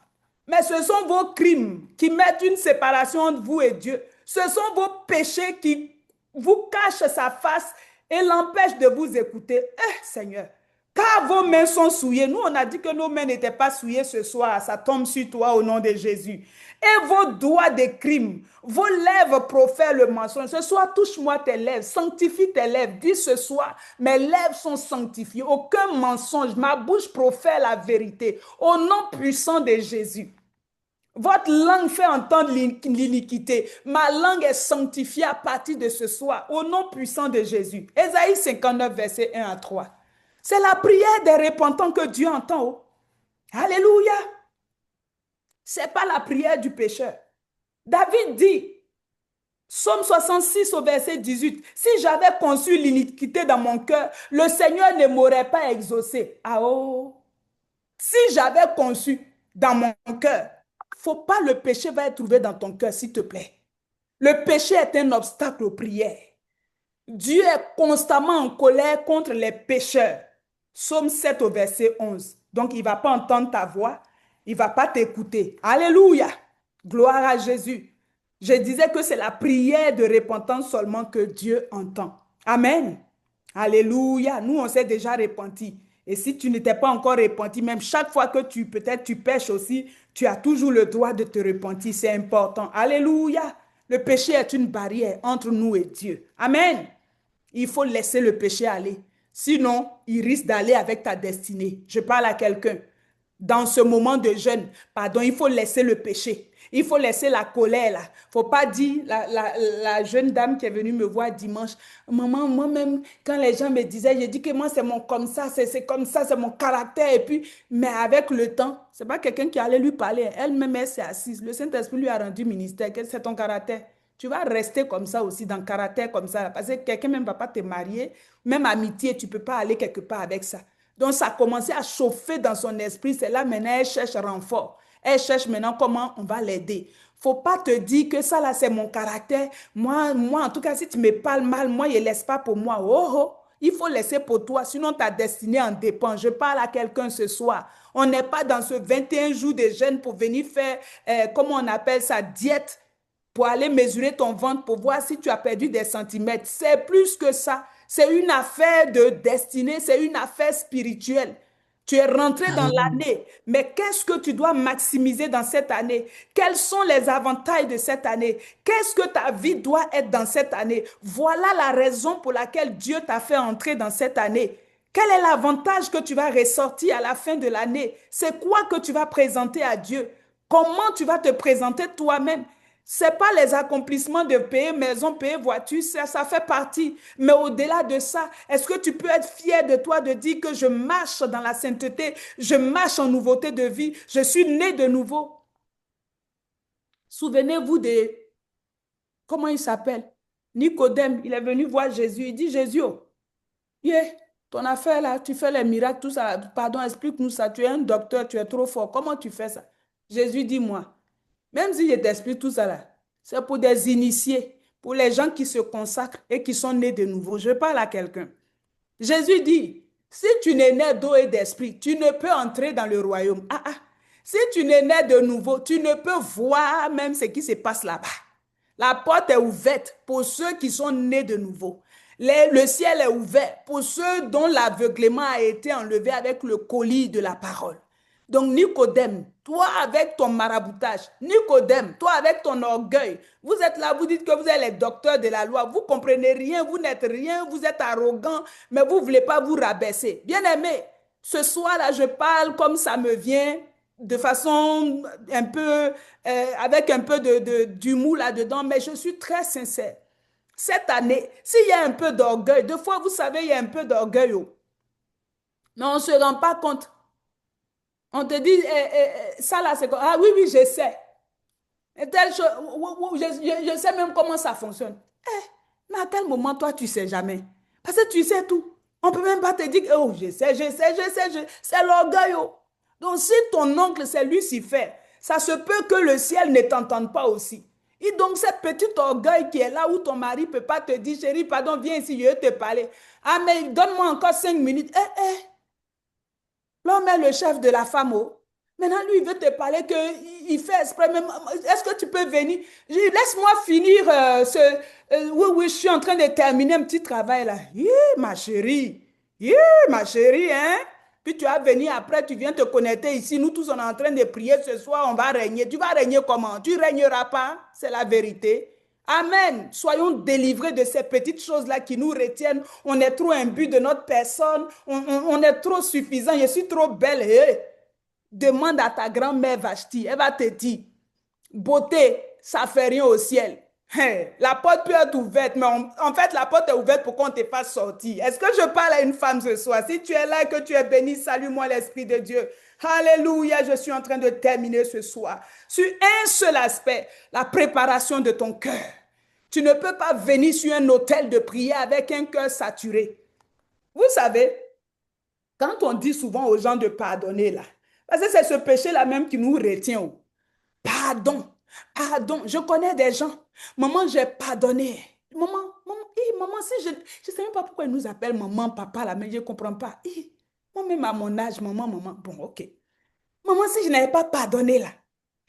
Mais ce sont vos crimes qui mettent une séparation entre vous et Dieu. Ce sont vos péchés qui vous cachent sa face et l'empêchent de vous écouter. Seigneur, car vos mains sont souillées. Nous, on a dit que nos mains n'étaient pas souillées ce soir. Ça tombe sur toi au nom de Jésus. Et vos doigts de crime, vos lèvres profèrent le mensonge. Ce soir, touche-moi tes lèvres, sanctifie tes lèvres. Dis ce soir, mes lèvres sont sanctifiées. Aucun mensonge, ma bouche profère la vérité. Au nom puissant de Jésus. Votre langue fait entendre l'iniquité. Ma langue est sanctifiée à partir de ce soir. Au nom puissant de Jésus. Ésaïe 59, verset 1 à 3. C'est la prière des repentants que Dieu entend. Oh. Alléluia. Ce n'est pas la prière du pécheur. David dit, Psaume 66 au verset 18, si j'avais conçu l'iniquité dans mon cœur, le Seigneur ne m'aurait pas exaucé. Ah oh! Si j'avais conçu dans mon cœur, faut pas le péché va être trouvé dans ton cœur, s'il te plaît. Le péché est un obstacle aux prières. Dieu est constamment en colère contre les pécheurs. Psaume 7 au verset 11. Donc, il ne va pas entendre ta voix. Il ne va pas t'écouter. Alléluia. Gloire à Jésus. Je disais que c'est la prière de repentance seulement que Dieu entend. Amen. Alléluia. Nous, on s'est déjà repenti. Et si tu n'étais pas encore repenti, même chaque fois que peut-être tu pêches aussi, tu as toujours le droit de te repentir. C'est important. Alléluia. Le péché est une barrière entre nous et Dieu. Amen. Il faut laisser le péché aller. Sinon, il risque d'aller avec ta destinée. Je parle à quelqu'un. Dans ce moment de jeûne, pardon, il faut laisser le péché. Il faut laisser la colère là. Faut pas dire, la jeune dame qui est venue me voir dimanche, maman, moi-même, quand les gens me disaient, j'ai dit que moi, c'est mon comme ça, c'est comme ça, c'est mon caractère. Et puis, mais avec le temps, c'est pas quelqu'un qui allait lui parler. Elle-même, elle s'est assise. Le Saint-Esprit lui a rendu ministère. C'est ton caractère. Tu vas rester comme ça aussi, dans le caractère comme ça. Parce que quelqu'un même ne va pas te marier. Même amitié, tu ne peux pas aller quelque part avec ça. Donc, ça a commencé à chauffer dans son esprit. C'est là maintenant, elle cherche renfort. Elle cherche maintenant comment on va l'aider. Faut pas te dire que ça là, c'est mon caractère. Moi, en tout cas, si tu me parles mal, moi, je ne laisse pas pour moi. Oh, oh. Il faut laisser pour toi, sinon ta destinée en dépend. Je parle à quelqu'un ce soir. On n'est pas dans ce 21 jours de jeûne pour venir faire, comment on appelle ça, diète, pour aller mesurer ton ventre, pour voir si tu as perdu des centimètres. C'est plus que ça. C'est une affaire de destinée, c'est une affaire spirituelle. Tu es rentré dans l'année, mais qu'est-ce que tu dois maximiser dans cette année? Quels sont les avantages de cette année? Qu'est-ce que ta vie doit être dans cette année? Voilà la raison pour laquelle Dieu t'a fait entrer dans cette année. Quel est l'avantage que tu vas ressortir à la fin de l'année? C'est quoi que tu vas présenter à Dieu? Comment tu vas te présenter toi-même? Ce n'est pas les accomplissements de payer maison, payer voiture, ça fait partie. Mais au-delà de ça, est-ce que tu peux être fier de toi de dire que je marche dans la sainteté, je marche en nouveauté de vie, je suis né de nouveau? Souvenez-vous de, comment il s'appelle? Nicodème, il est venu voir Jésus, il dit, Jésus, yeah, ton affaire là, tu fais les miracles, tout ça, pardon, explique-nous ça, tu es un docteur, tu es trop fort, comment tu fais ça? Jésus dit, moi. Même si je t'explique tout ça là, c'est pour des initiés, pour les gens qui se consacrent et qui sont nés de nouveau. Je parle à quelqu'un. Jésus dit, si tu n'es né d'eau et d'esprit, tu ne peux entrer dans le royaume. Si tu n'es né de nouveau, tu ne peux voir même ce qui se passe là-bas. La porte est ouverte pour ceux qui sont nés de nouveau. Le ciel est ouvert pour ceux dont l'aveuglement a été enlevé avec le colis de la parole. Donc Nicodème, toi avec ton maraboutage, Nicodème, toi avec ton orgueil, vous êtes là, vous dites que vous êtes les docteurs de la loi, vous ne comprenez rien, vous n'êtes rien, vous êtes arrogant, mais vous ne voulez pas vous rabaisser. Bien-aimé, ce soir-là, je parle comme ça me vient, de façon un peu, avec un peu d'humour là-dedans, mais je suis très sincère. Cette année, s'il y a un peu d'orgueil, des fois, vous savez, il y a un peu d'orgueil, mais on ne se rend pas compte. On te dit, ça là, c'est quoi? Ah oui, oui, je sais. Et telle chose, je sais même comment ça fonctionne. Mais à quel moment, toi, tu ne sais jamais? Parce que tu sais tout. On ne peut même pas te dire, oh, je sais, c'est l'orgueil. Donc, si ton oncle, c'est Lucifer, ça se peut que le ciel ne t'entende pas aussi. Et donc, cette petite orgueil qui est là où ton mari ne peut pas te dire, chérie, pardon, viens ici, je vais te parler. Ah, mais donne-moi encore 5 minutes. L'homme est le chef de la femme. Maintenant, lui, il veut te parler qu'il fait exprès. Est-ce que tu peux venir? Laisse-moi finir oui, oui, je suis en train de terminer un petit travail là. Ma chérie. Ma chérie, hein? Puis tu vas venir après, tu viens te connecter ici. Nous tous, on est en train de prier ce soir, on va régner. Tu vas régner comment? Tu ne régneras pas. C'est la vérité. Amen. Soyons délivrés de ces petites choses-là qui nous retiennent. On est trop imbu de notre personne. On est trop suffisant. Je suis trop belle. Demande à ta grand-mère Vashti. Elle va te dire, beauté, ça ne fait rien au ciel. La porte peut être ouverte, mais en fait, la porte est ouverte pour qu'on te fasse sortir. Est-ce que je parle à une femme ce soir? Si tu es là et que tu es béni, salue-moi l'Esprit de Dieu. Alléluia, je suis en train de terminer ce soir. Sur un seul aspect, la préparation de ton cœur. Tu ne peux pas venir sur un autel de prière avec un cœur saturé. Vous savez, quand on dit souvent aux gens de pardonner, là, parce que c'est ce péché-là même qui nous retient. Pardon, pardon. Je connais des gens. Maman, j'ai pardonné. Maman, si je ne sais même pas pourquoi ils nous appellent maman, papa, là, mais je ne comprends pas. Moi-même à mon âge, maman. Bon, ok. Maman, si je n'avais pas pardonné, là.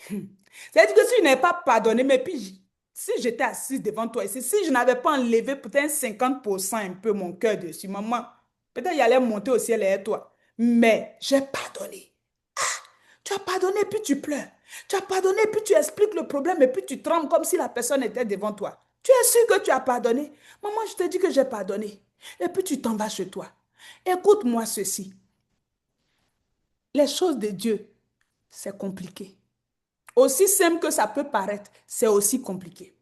C'est-à-dire que si je n'avais pas pardonné, mais puis si j'étais assise devant toi ici, si je n'avais pas enlevé peut-être 50% un peu mon cœur dessus, maman, peut-être il allait monter au ciel et toi. Mais j'ai pardonné. Tu as pardonné, puis tu pleures. Tu as pardonné, puis tu expliques le problème, et puis tu trembles comme si la personne était devant toi. Tu es sûr que tu as pardonné? Maman, je te dis que j'ai pardonné. Et puis tu t'en vas chez toi. Écoute-moi ceci. Les choses de Dieu, c'est compliqué. Aussi simple que ça peut paraître, c'est aussi compliqué.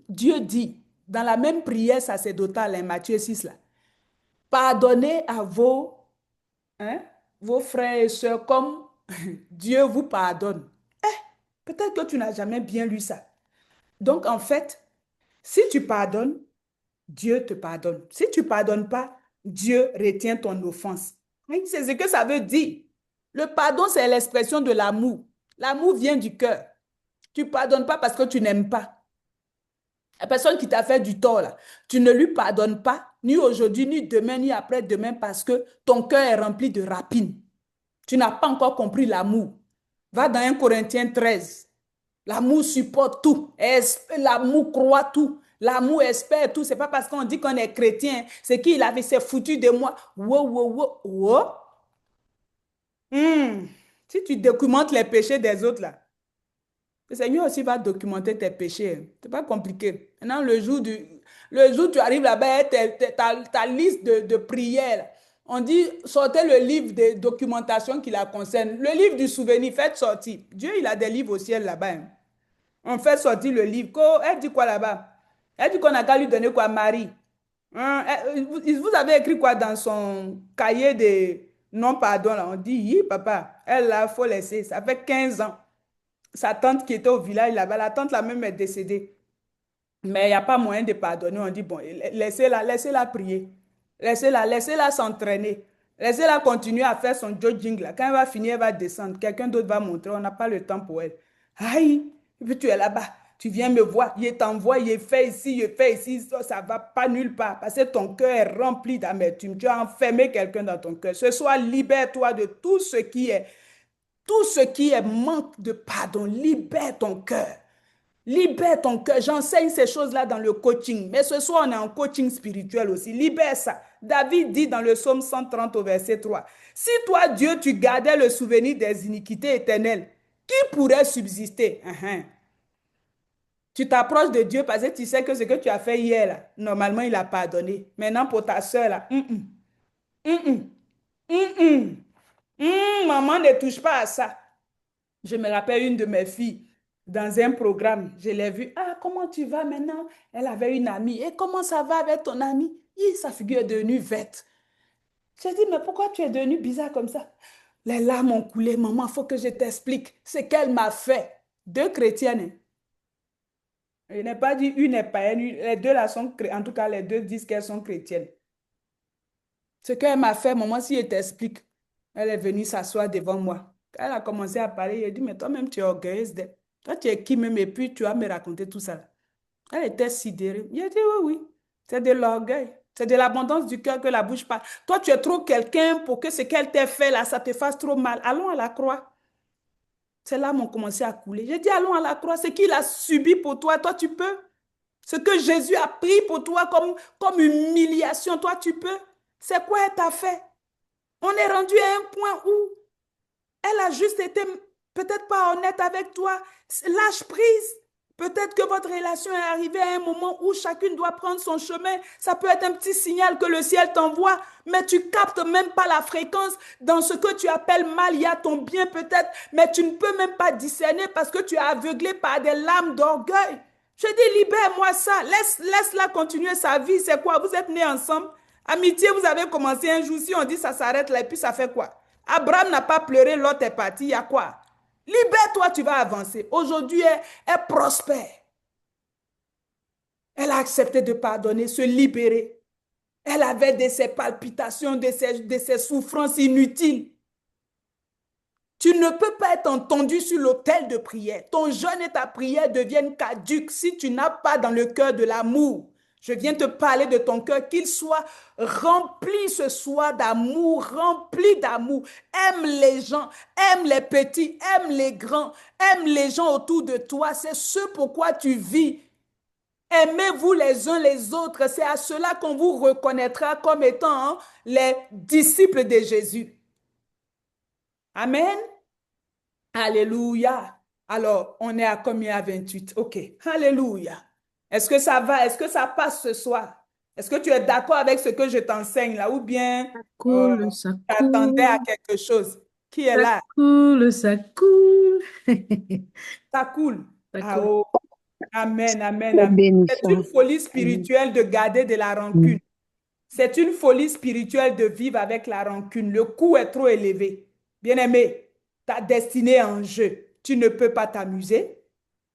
Dieu dit, dans la même prière sacerdotale, Matthieu 6, là, pardonnez à vos frères et sœurs comme Dieu vous pardonne. Peut-être que tu n'as jamais bien lu ça. Donc, en fait, si tu pardonnes, Dieu te pardonne. Si tu ne pardonnes pas, Dieu retient ton offense. Oui, c'est ce que ça veut dire. Le pardon, c'est l'expression de l'amour. L'amour vient du cœur. Tu ne pardonnes pas parce que tu n'aimes pas. La personne qui t'a fait du tort, là, tu ne lui pardonnes pas, ni aujourd'hui, ni demain, ni après-demain, parce que ton cœur est rempli de rapines. Tu n'as pas encore compris l'amour. Va dans 1 Corinthiens 13. L'amour supporte tout. L'amour croit tout. L'amour espère tout. Ce n'est pas parce qu'on dit qu'on est chrétien. C'est qu'il avait s'est foutu de moi. Wow. Si tu documentes les péchés des autres, là, le Seigneur aussi va documenter tes péchés. Ce n'est pas compliqué. Maintenant, le jour où tu arrives là-bas, ta liste de prières, on dit, sortez le livre de documentation qui la concerne. Le livre du souvenir, faites sortir. Dieu, il a des livres au ciel là-bas. On fait sortir le livre. Elle dit quoi là-bas? Elle dit qu'on n'a qu'à lui donner quoi, Marie. Vous avez écrit quoi dans son cahier de non-pardon là? On dit, papa, elle là, il faut laisser. Ça fait 15 ans. Sa tante qui était au village là-bas, la tante là même est décédée. Mais il n'y a pas moyen de pardonner. On dit, bon, laissez-la prier. Laissez-la s'entraîner. Laissez-la continuer à faire son jogging là. Quand elle va finir, elle va descendre. Quelqu'un d'autre va montrer. On n'a pas le temps pour elle. Aïe, et puis tu es là-bas. tu viens me voir, il t'envoie, il fait ici, ça ne va pas nulle part parce que ton cœur est rempli d'amertume. Tu as enfermé quelqu'un dans ton cœur. Ce soir, libère-toi de tout ce qui est manque de pardon. Libère ton cœur. Libère ton cœur. J'enseigne ces choses-là dans le coaching. Mais ce soir, on est en coaching spirituel aussi. Libère ça. David dit dans le psaume 130 au verset 3, si toi, Dieu, tu gardais le souvenir des iniquités éternelles, qui pourrait subsister? Tu t'approches de Dieu parce que tu sais que ce que tu as fait hier, là, normalement, il a pardonné. Maintenant, pour ta soeur, là, maman, ne touche pas à ça. Je me rappelle une de mes filles dans un programme. Je l'ai vue. Ah, comment tu vas maintenant? Elle avait une amie. Et comment ça va avec ton amie? Sa figure est devenue verte. J'ai dit, mais pourquoi tu es devenue bizarre comme ça? Les larmes ont coulé. Maman, il faut que je t'explique ce qu'elle m'a fait. Deux chrétiennes. Hein. Je n'ai pas dit une n'est pas une. Les deux là sont, en tout cas, les deux disent qu'elles sont chrétiennes. Ce qu'elle m'a fait, maman, si je t'explique, elle est venue s'asseoir devant moi. Quand elle a commencé à parler, elle dit, mais toi-même, tu es orgueilleuse d'elle. Toi, tu es qui même, et puis tu vas me raconter tout ça. Elle était sidérée. J'ai dit, oui, oui, c'est de l'orgueil. C'est de l'abondance du cœur que la bouche parle. Toi, tu es trop quelqu'un pour que ce qu'elle t'a fait là, ça te fasse trop mal. Allons à la croix. Ces larmes ont commencé à couler. J'ai dit, allons à la croix. Ce qu'il a subi pour toi, toi, tu peux. Ce que Jésus a pris pour toi comme humiliation, toi, tu peux. C'est quoi elle t'a fait? On est rendu à un point où elle a juste été peut-être pas honnête avec toi. Lâche prise. Peut-être que votre relation est arrivée à un moment où chacune doit prendre son chemin. Ça peut être un petit signal que le ciel t'envoie, mais tu captes même pas la fréquence. Dans ce que tu appelles mal, il y a ton bien peut-être, mais tu ne peux même pas discerner parce que tu es aveuglé par des larmes d'orgueil. Je dis, libère-moi ça. Laisse-la continuer sa vie. C'est quoi? Vous êtes nés ensemble. Amitié, vous avez commencé un jour. Si on dit ça s'arrête là, et puis ça fait quoi? Abraham n'a pas pleuré, l'autre est parti. Il y a quoi? Libère-toi, tu vas avancer. Aujourd'hui, elle prospère. Elle a accepté de pardonner, se libérer. Elle avait de ses palpitations, de ses souffrances inutiles. Tu ne peux pas être entendu sur l'autel de prière. Ton jeûne et ta prière deviennent caduques si tu n'as pas dans le cœur de l'amour. Je viens te parler de ton cœur, qu'il soit rempli ce soir d'amour, rempli d'amour. Aime les gens, aime les petits, aime les grands, aime les gens autour de toi. C'est ce pourquoi tu vis. Aimez-vous les uns les autres. C'est à cela qu'on vous reconnaîtra comme étant les disciples de Jésus. Amen. Alléluia. Alors, on est à combien? À 28. OK. Alléluia. Est-ce que ça va? Est-ce que ça passe ce soir? Est-ce que tu es d'accord avec ce que je t'enseigne là? Ou bien Ça t'attendais à coule. quelque chose? Qui est Ça là? coule, ça coule. Ça coule. Ça Ah, coule. oh. Amen, amen, C'est amen. C'est bénissant. une folie spirituelle de garder de la rancune. C'est une folie spirituelle de vivre avec la rancune. Le coût est trop élevé. Bien-aimé, ta destinée est en jeu. Tu ne peux pas t'amuser.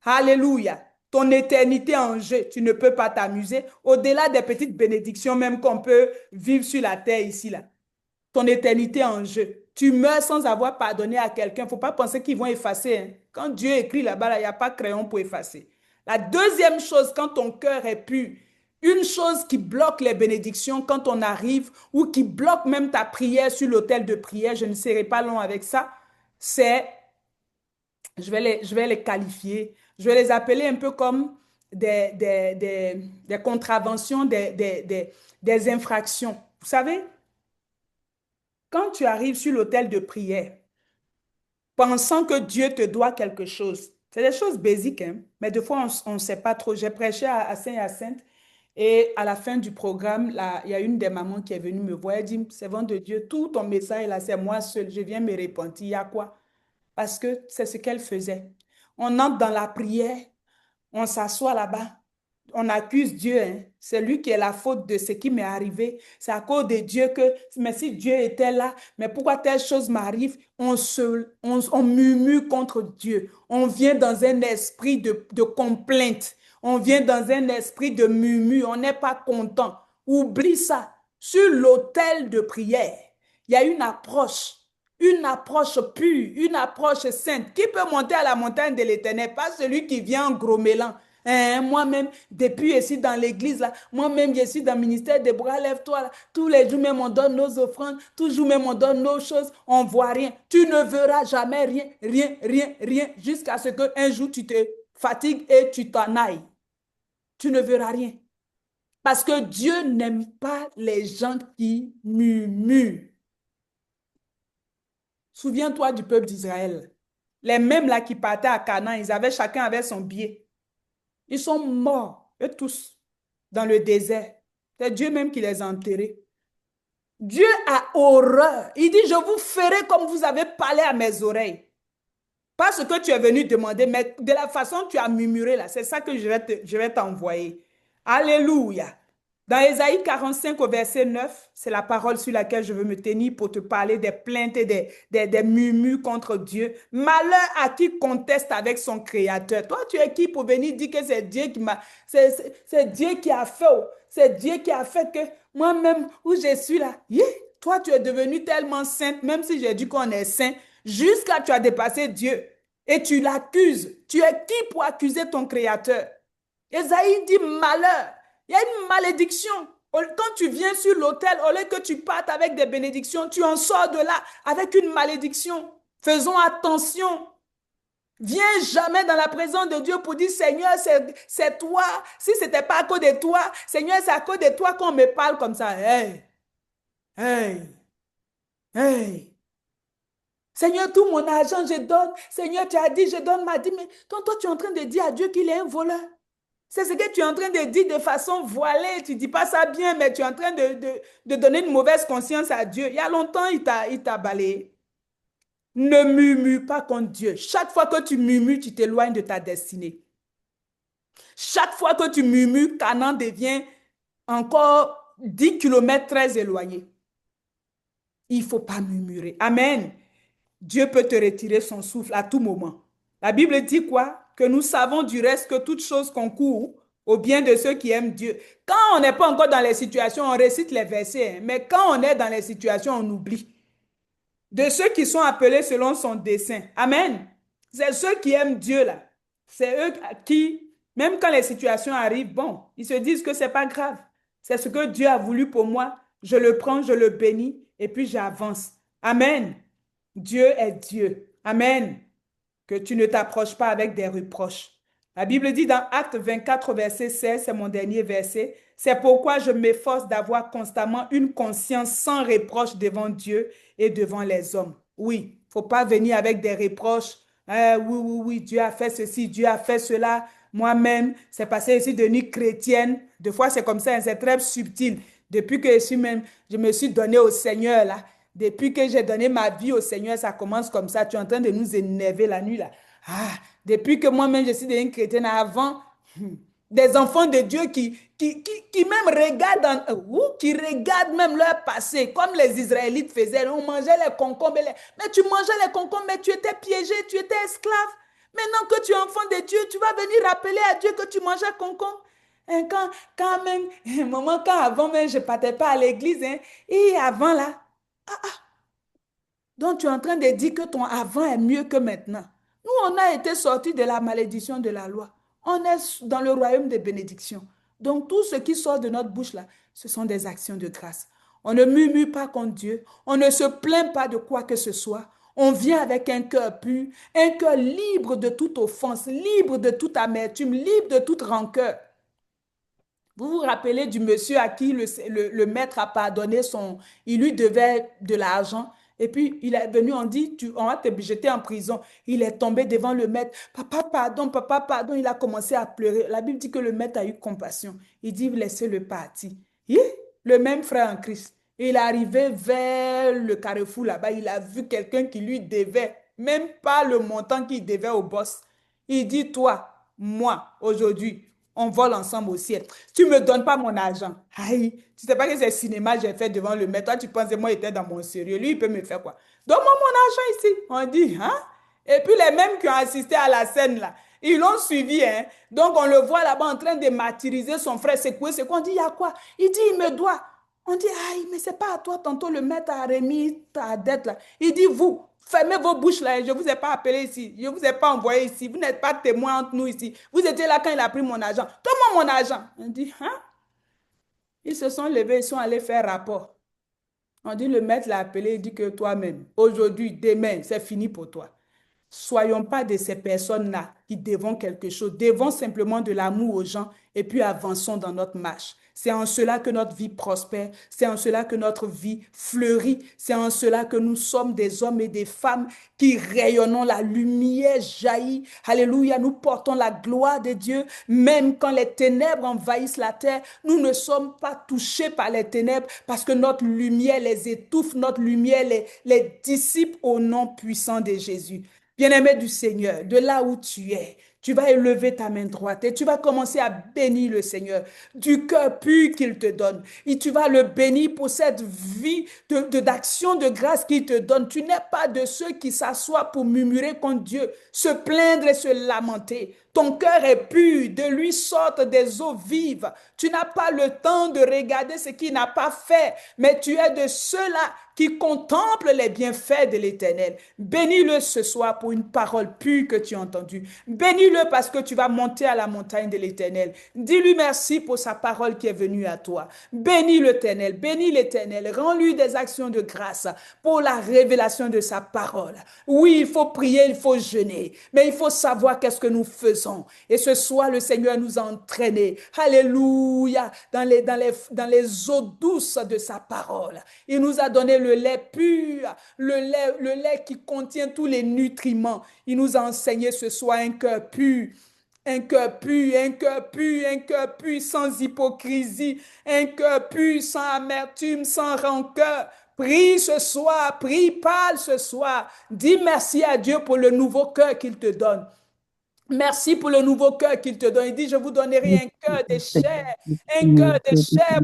Alléluia. Ton éternité est en jeu. Tu ne peux pas t'amuser. Au-delà des petites bénédictions même qu'on peut vivre sur la terre ici, là. Ton éternité est en jeu. Tu meurs sans avoir pardonné à quelqu'un. Il ne faut pas penser qu'ils vont effacer. Hein. Quand Dieu écrit là-bas, il n'y a pas de crayon pour effacer. La deuxième chose, quand ton cœur est pur, une chose qui bloque les bénédictions quand on arrive ou qui bloque même ta prière sur l'autel de prière, je ne serai pas long avec ça, c'est, je vais les qualifier, je vais les appeler un peu comme des contraventions, des infractions. Vous savez, quand tu arrives sur l'autel de prière, pensant que Dieu te doit quelque chose, c'est des choses basiques, hein, mais des fois, on ne sait pas trop. J'ai prêché à Saint-Hyacinthe et à la fin du programme, là, il y a une des mamans qui est venue me voir. Elle dit, Servant de Dieu, tout ton message là, c'est moi seul. Je viens me repentir. Il y a quoi? Parce que c'est ce qu'elle faisait. On entre dans la prière, on s'assoit là-bas, on accuse Dieu. Hein. C'est lui qui est la faute de ce qui m'est arrivé. C'est à cause de Dieu que, mais si Dieu était là, mais pourquoi telle chose m'arrive? On murmure contre Dieu. On vient dans un esprit de complainte. On vient dans un esprit de murmure. On n'est pas content. Oublie ça. Sur l'autel de prière, il y a une approche une approche pure, une approche sainte. Qui peut monter à la montagne de l'Éternel? Pas celui qui vient en grommelant. Hein, moi-même, depuis ici dans l'église, là, moi-même, je suis dans le ministère des bras, lève-toi. Là. Tous les jours, même on donne nos offrandes, toujours même on donne nos choses, on ne voit rien. Tu ne verras jamais rien, rien, rien, rien, jusqu'à ce qu'un jour tu te fatigues et tu t'en ailles. Tu ne verras rien. Parce que Dieu n'aime pas les gens qui murmurent. Souviens-toi du peuple d'Israël. Les mêmes là qui partaient à Canaan, chacun avait son billet. Ils sont morts, eux tous, dans le désert. C'est Dieu même qui les a enterrés. Dieu a horreur. Il dit, je vous ferai comme vous avez parlé à mes oreilles. Pas ce que tu es venu demander, mais de la façon dont tu as murmuré là. C'est ça que je vais t'envoyer. Alléluia. Dans Ésaïe 45 au verset 9, c'est la parole sur laquelle je veux me tenir pour te parler des plaintes et des murmures contre Dieu. Malheur à qui conteste avec son Créateur. Toi, tu es qui pour venir dire que c'est Dieu qui m'a... C'est Dieu qui a fait. C'est Dieu qui a fait que moi-même, où je suis là, toi, tu es devenu tellement sainte, même si j'ai dit qu'on est saint, jusqu'à tu as dépassé Dieu. Et tu l'accuses. Tu es qui pour accuser ton Créateur? Ésaïe dit malheur. Il y a une malédiction. Quand tu viens sur l'autel, au lieu que tu partes avec des bénédictions, tu en sors de là avec une malédiction. Faisons attention. Viens jamais dans la présence de Dieu pour dire, Seigneur, c'est toi. Si ce n'était pas à cause de toi, Seigneur, c'est à cause de toi qu'on me parle comme ça. Hey, hey, hey. Seigneur, tout mon argent, je donne. Seigneur, tu as dit, je donne ma dîme. Mais toi, tu es en train de dire à Dieu qu'il est un voleur. C'est ce que tu es en train de dire de façon voilée. Tu ne dis pas ça bien, mais tu es en train de donner une mauvaise conscience à Dieu. Il y a longtemps, il t'a balayé. Ne murmure pas contre Dieu. Chaque fois que tu murmures, tu t'éloignes de ta destinée. Chaque fois que tu murmures, Canaan devient encore 10 kilomètres très éloigné. Il ne faut pas murmurer. Amen. Dieu peut te retirer son souffle à tout moment. La Bible dit quoi? Que nous savons du reste que toute chose concourt au bien de ceux qui aiment Dieu. Quand on n'est pas encore dans les situations, on récite les versets, hein, mais quand on est dans les situations, on oublie. De ceux qui sont appelés selon son dessein. Amen. C'est ceux qui aiment Dieu là. C'est eux qui, même quand les situations arrivent, bon, ils se disent que c'est pas grave. C'est ce que Dieu a voulu pour moi. Je le prends, je le bénis et puis j'avance. Amen. Dieu est Dieu. Amen. Que tu ne t'approches pas avec des reproches. La Bible dit dans Acte 24, verset 16, c'est mon dernier verset, c'est pourquoi je m'efforce d'avoir constamment une conscience sans reproche devant Dieu et devant les hommes. Oui, il ne faut pas venir avec des reproches. Oui, Dieu a fait ceci, Dieu a fait cela. Moi-même, c'est passé ici devenue chrétienne. Des fois, c'est comme ça, c'est très subtil. Depuis que je me suis donné au Seigneur, là, depuis que j'ai donné ma vie au Seigneur, ça commence comme ça. Tu es en train de nous énerver la nuit, là. Ah, depuis que moi-même, je suis devenue chrétienne, avant, des enfants de Dieu qui même regardent, qui regardent même leur passé, comme les Israélites faisaient. On mangeait les concombres. Mais tu mangeais les concombres, mais tu étais piégé, tu étais esclave. Maintenant que tu es enfant de Dieu, tu vas venir rappeler à Dieu que tu mangeais concombre. Hein, quand même, maman, quand avant même, je ne partais pas à l'église, hein, et avant là, donc tu es en train de dire que ton avant est mieux que maintenant. Nous, on a été sortis de la malédiction de la loi. On est dans le royaume des bénédictions. Donc tout ce qui sort de notre bouche là, ce sont des actions de grâce. On ne murmure pas contre Dieu. On ne se plaint pas de quoi que ce soit. On vient avec un cœur pur, un cœur libre de toute offense, libre de toute amertume, libre de toute rancœur. Vous vous rappelez du monsieur à qui le maître a pardonné il lui devait de l'argent. Et puis, il est venu, on va te jeter en prison. Il est tombé devant le maître. Papa, pardon. Il a commencé à pleurer. La Bible dit que le maître a eu compassion. Il dit, laissez-le partir. Le même frère en Christ. Il est arrivé vers le carrefour là-bas. Il a vu quelqu'un qui lui devait, même pas le montant qu'il devait au boss. Il dit, toi, moi, aujourd'hui, on vole ensemble au ciel. Tu ne me donnes pas mon argent. Aïe, tu ne sais pas que c'est cinéma j'ai fait devant le maître. Toi, tu penses que moi, j'étais dans mon sérieux. Lui, il peut me faire quoi? Donne-moi mon argent ici. On dit, hein? Et puis les mêmes qui ont assisté à la scène là, ils l'ont suivi, hein? Donc on le voit là-bas en train de martyriser son frère. C'est quoi? On dit, il y a quoi? Il dit, il me doit. On dit, aïe, mais c'est pas à toi, tantôt le maître a remis ta dette là. Il dit, vous, fermez vos bouches là, je ne vous ai pas appelé ici, je ne vous ai pas envoyé ici, vous n'êtes pas témoin entre nous ici. Vous étiez là quand il a pris mon argent. Donne-moi mon argent. On dit, hein? Ils se sont levés, ils sont allés faire rapport. On dit, le maître l'a appelé, il dit que toi-même, aujourd'hui, demain, c'est fini pour toi. Soyons pas de ces personnes-là qui devons quelque chose. Devons simplement de l'amour aux gens et puis avançons dans notre marche. C'est en cela que notre vie prospère. C'est en cela que notre vie fleurit. C'est en cela que nous sommes des hommes et des femmes qui rayonnons, la lumière jaillit. Alléluia, nous portons la gloire de Dieu. Même quand les ténèbres envahissent la terre, nous ne sommes pas touchés par les ténèbres parce que notre lumière les étouffe, notre lumière les dissipe au nom puissant de Jésus. Bien-aimé du Seigneur, de là où tu es, tu vas élever ta main droite et tu vas commencer à bénir le Seigneur du cœur pur qu'il te donne. Et tu vas le bénir pour cette vie d'action de grâce qu'il te donne. Tu n'es pas de ceux qui s'assoient pour murmurer contre Dieu, se plaindre et se lamenter. Ton cœur est pur, de lui sortent des eaux vives. Tu n'as pas le temps de regarder ce qu'il n'a pas fait, mais tu es de ceux-là qui contemplent les bienfaits de l'Éternel. Bénis-le ce soir pour une parole pure que tu as entendue. Bénis-le parce que tu vas monter à la montagne de l'Éternel. Dis-lui merci pour sa parole qui est venue à toi. Bénis l'Éternel, bénis l'Éternel. Rends-lui des actions de grâce pour la révélation de sa parole. Oui, il faut prier, il faut jeûner, mais il faut savoir qu'est-ce que nous faisons. Et ce soir, le Seigneur nous a entraînés. Alléluia, dans les eaux douces de sa parole. Il nous a donné le lait pur, le lait qui contient tous les nutriments. Il nous a enseigné ce soir un cœur pur. Un cœur pur, un cœur pur, un cœur pur sans hypocrisie, un cœur pur sans amertume, sans rancœur. Prie ce soir, prie, parle ce soir. Dis merci à Dieu pour le nouveau cœur qu'il te donne. Merci pour le nouveau cœur qu'il te donne. Il dit, je vous donnerai un cœur de chair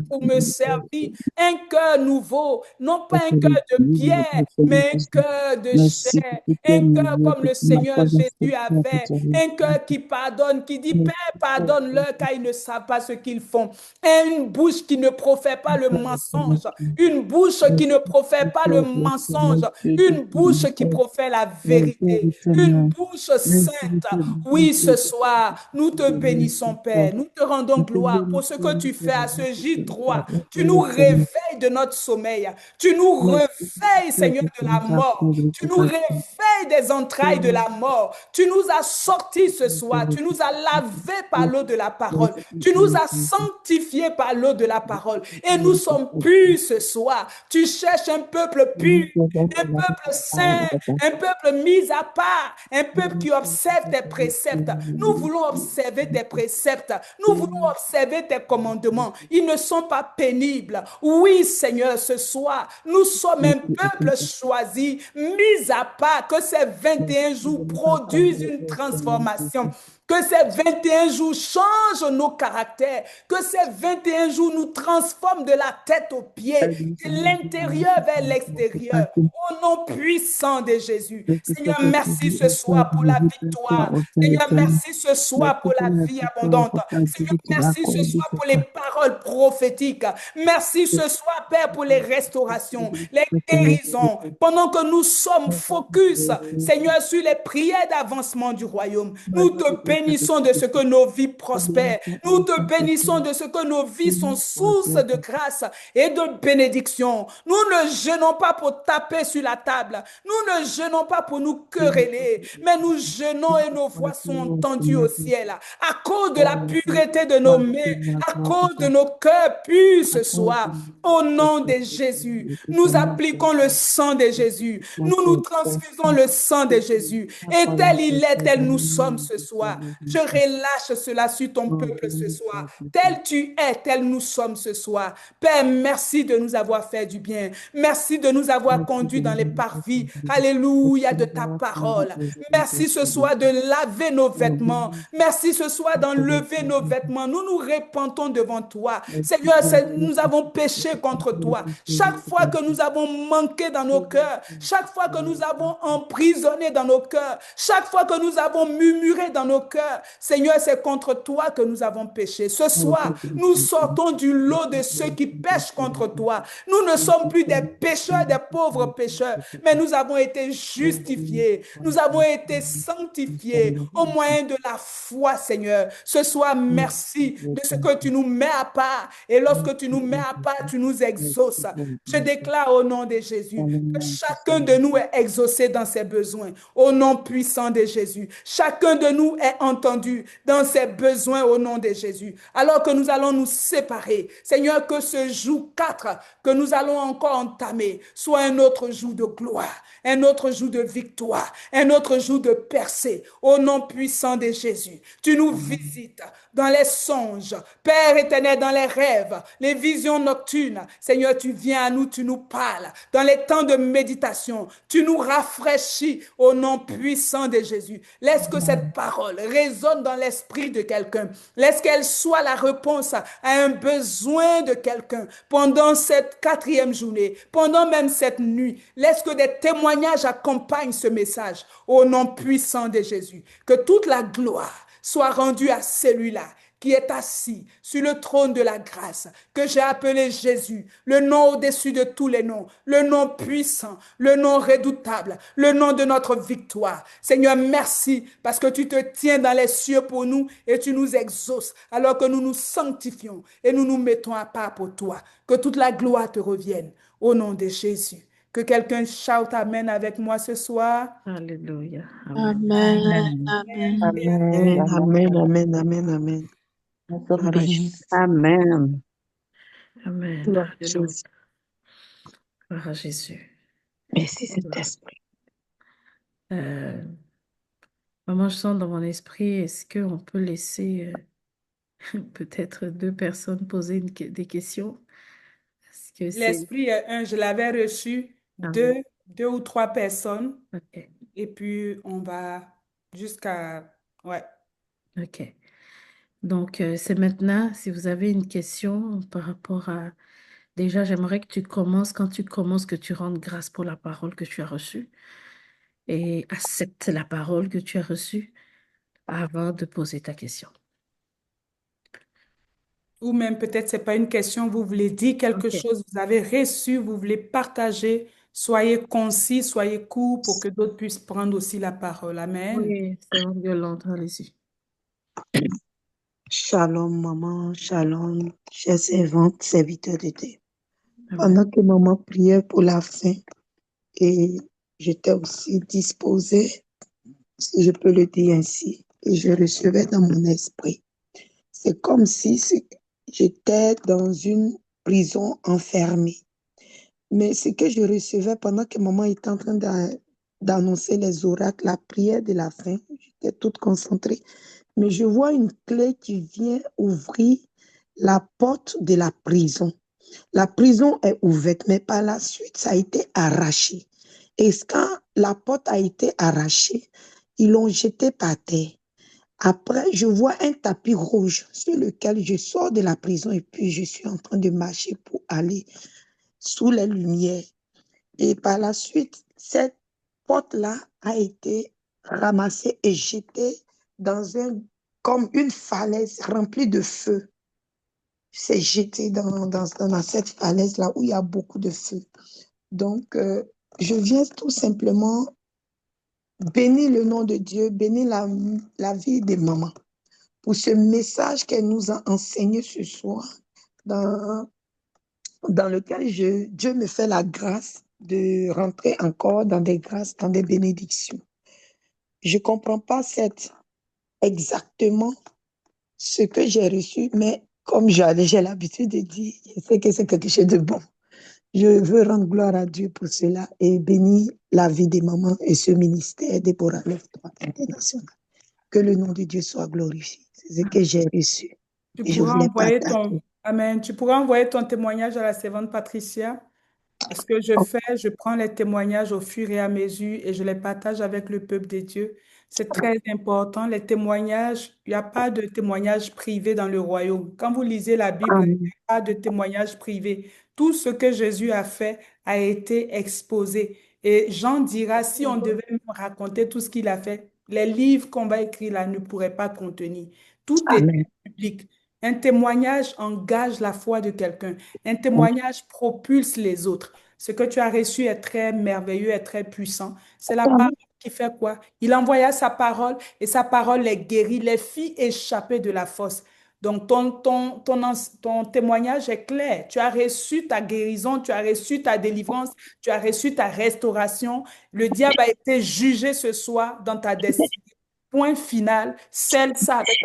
pour me servir, un cœur nouveau, non pas un cœur de pierre, mais un cœur de chair, un cœur comme le Seigneur Jésus avait, un cœur qui pardonne, qui dit, Père, pardonne-leur car ils ne savent pas ce qu'ils font. Une bouche qui ne profère pas le mensonge, une bouche qui ne profère pas le mensonge, une bouche qui profère la vérité, une bouche sainte. Oui, ce soir, nous te bénissons, Père. Nous te rendons gloire pour ce que tu fais à ce gîte droit. Tu nous réveilles de notre sommeil. Tu nous réveilles, Seigneur, de la mort. Tu nous réveilles des entrailles de la mort. Tu nous as sortis ce soir. Tu nous as lavés par l'eau de la parole. Tu nous as sanctifiés par l'eau de la parole. Et nous sommes purs ce soir. Tu cherches un peuple pur, un peuple saint, un peuple mis à part, un peuple qui observe tes préceptes. Nous voulons observer tes préceptes. Nous voulons observer tes commandements. Ils ne sont pas pénibles. Oui, Seigneur, ce soir, nous sommes un peuple choisi, mis à part, que ces 21 jours produisent une transformation. Que ces 21 jours changent nos caractères. Que ces 21 jours nous transforment de la tête aux pieds, de l'intérieur vers l'extérieur. Au nom puissant de Jésus. Seigneur, merci ce soir pour la victoire. Seigneur, merci ce soir pour la vie abondante. Seigneur, merci ce soir pour les paroles prophétiques. Merci ce soir, Père, pour les restaurations, les guérisons. Pendant que nous sommes focus, Seigneur, sur les prières d'avancement du royaume, nous te bénissons de ce que nos vies prospèrent. Nous te bénissons de ce que nos vies sont source de grâce et de bénédiction. Nous ne jeûnons pas pour taper sur la table. Nous ne jeûnons pas pour nous quereller, mais nous jeûnons et nos voix sont entendues au ciel à cause de la pureté de nos mains, à cause de nos cœurs purs ce soir. Au nom de Jésus, nous appliquons le sang de Jésus. Nous nous transfusons le sang de Jésus. Et tel il est, tel nous sommes ce soir. Je relâche cela sur ton peuple ce soir. Tel tu es, tel nous sommes ce soir. Père, merci de nous avoir fait du bien. Merci de nous avoir conduits dans les parvis. Alléluia de ta parole. Merci ce soir de laver nos vêtements. Merci ce soir d'enlever nos vêtements. Nous nous répandons devant toi. toi. Seigneur, nous avons péché contre toi. Chaque fois que nous avons manqué dans nos cœurs, chaque fois que nous avons emprisonné dans nos cœurs, chaque fois que nous avons murmuré dans nos cœurs, Seigneur, c'est contre toi que nous avons péché. Ce soir, nous sortons du lot de ceux qui pêchent contre toi. Nous ne sommes plus des pécheurs, des pauvres pécheurs, mais nous avons été justifiés, nous avons été sanctifiés au moyen de la foi, Seigneur. Ce soir, merci de ce que tu nous mets à part. Et lorsque tu nous mets à part, tu nous exauces. Je déclare au nom de Jésus que chacun de nous est exaucé dans ses besoins. Au nom puissant de Jésus. Chacun de nous est entendu dans ses besoins au nom de Jésus. Alors que nous allons nous séparer, Seigneur, que ce jour 4 que nous allons encore entamer soit un autre jour de gloire, un autre jour de victoire, un autre jour de percée. Au nom puissant de Jésus, tu nous visites dans les songes, Père éternel, dans les rêves, les visions nocturnes. Seigneur, tu viens à nous, tu nous parles. Dans les temps de méditation, tu nous rafraîchis au nom puissant de Jésus. Laisse que cette parole résonne dans l'esprit de quelqu'un. Laisse qu'elle soit la réponse à un besoin de quelqu'un pendant cette 4e journée, pendant même cette nuit. Laisse que des témoignages accompagnent ce message au nom puissant de Jésus. Que toute la gloire soit rendue à celui-là qui est assis sur le trône de la grâce, que j'ai appelé Jésus, le nom au-dessus de tous les noms, le nom puissant, le nom redoutable, le nom de notre victoire. Seigneur, merci parce que tu te tiens dans les cieux pour nous et tu nous exauces alors que nous nous sanctifions et nous nous mettons à part pour toi. Que toute la gloire te revienne au nom de Jésus. Que quelqu'un shout Amen avec moi ce soir. Alléluia. Amen. Amen. Amen, amen, amen, amen, amen. Amen. Amen. Gloire à Alléluia. Jésus. Gloire à Jésus. Merci, Saint-Esprit. Maman, je sens dans mon esprit, est-ce qu'on peut laisser peut-être 2 personnes poser des questions? Est-ce que c'est... L'esprit est un, je l'avais reçu, Amen. deux ou trois personnes, OK. et puis on va jusqu'à... Ouais. OK. Donc, c'est maintenant, si vous avez une question par rapport à... Déjà, j'aimerais que tu commences, quand tu commences, que tu rendes grâce pour la parole que tu as reçue et accepte la parole que tu as reçue avant de poser ta question. Ou même peut-être c'est pas une question, vous voulez dire quelque OK. chose, vous avez reçu, vous voulez partager, soyez concis, soyez court pour que d'autres puissent prendre aussi la parole. Amen. Oui, c'est bon, Yolande, allez-y. Shalom, maman, shalom, chers servantes, serviteurs de Dieu. Amen. Pendant que maman priait pour la fin, et j'étais aussi disposée, si je peux le dire ainsi, et je recevais dans mon esprit. C'est comme si j'étais dans une prison enfermée. Mais ce que je recevais pendant que maman était en train d'annoncer les oracles, la prière de la fin, j'étais toute concentrée. Mais je vois une clé qui vient ouvrir la porte de la prison. La prison est ouverte, mais par la suite, ça a été arraché. Et quand la porte a été arrachée, ils l'ont jeté par terre. Après, je vois un tapis rouge sur lequel je sors de la prison et puis je suis en train de marcher pour aller sous les lumières. Et par la suite, cette porte-là a été ramassée et jetée comme une falaise remplie de feu. C'est jeté dans cette falaise-là où il y a beaucoup de feu. Donc, je viens tout simplement bénir le nom de Dieu, bénir la vie de maman pour ce message qu'elle nous a enseigné ce soir, dans lequel Dieu me fait la grâce de rentrer encore dans des grâces, dans des bénédictions. Je ne comprends pas exactement ce que j'ai reçu, mais comme j'ai l'habitude de dire, je sais que c'est quelque chose de bon. Je veux rendre gloire à Dieu pour cela et bénir la vie des mamans et ce ministère Déborah Lève-toi International. Que le nom de Dieu soit glorifié. C'est ce que j'ai reçu. Tu Et je pourras voulais envoyer partager. Amen. Tu pourras envoyer ton témoignage à la servante Patricia. Ce que je fais, je prends les témoignages au fur et à mesure et je les partage avec le peuple de Dieu. C'est très important. Les témoignages, il n'y a pas de témoignages privés dans le royaume. Quand vous lisez la Bible, il n'y Amen. a pas de témoignages privés. Tout ce que Jésus a fait a été exposé. Et Jean dira, si on devait nous raconter tout ce qu'il a fait, les livres qu'on va écrire là ne pourraient pas contenir. Tout est Amen. public. Un témoignage engage la foi de quelqu'un. Un témoignage propulse les autres. Ce que tu as reçu est très merveilleux, est très puissant. C'est la parole Amen. qui fait quoi? Il envoya sa parole et sa parole les guérit, les fit échapper de la fosse. Donc, ton témoignage est clair. Tu as reçu ta guérison, tu as reçu ta délivrance, tu as reçu ta restauration. Le diable a été jugé ce soir dans ta destinée. Point final, scelle ça avec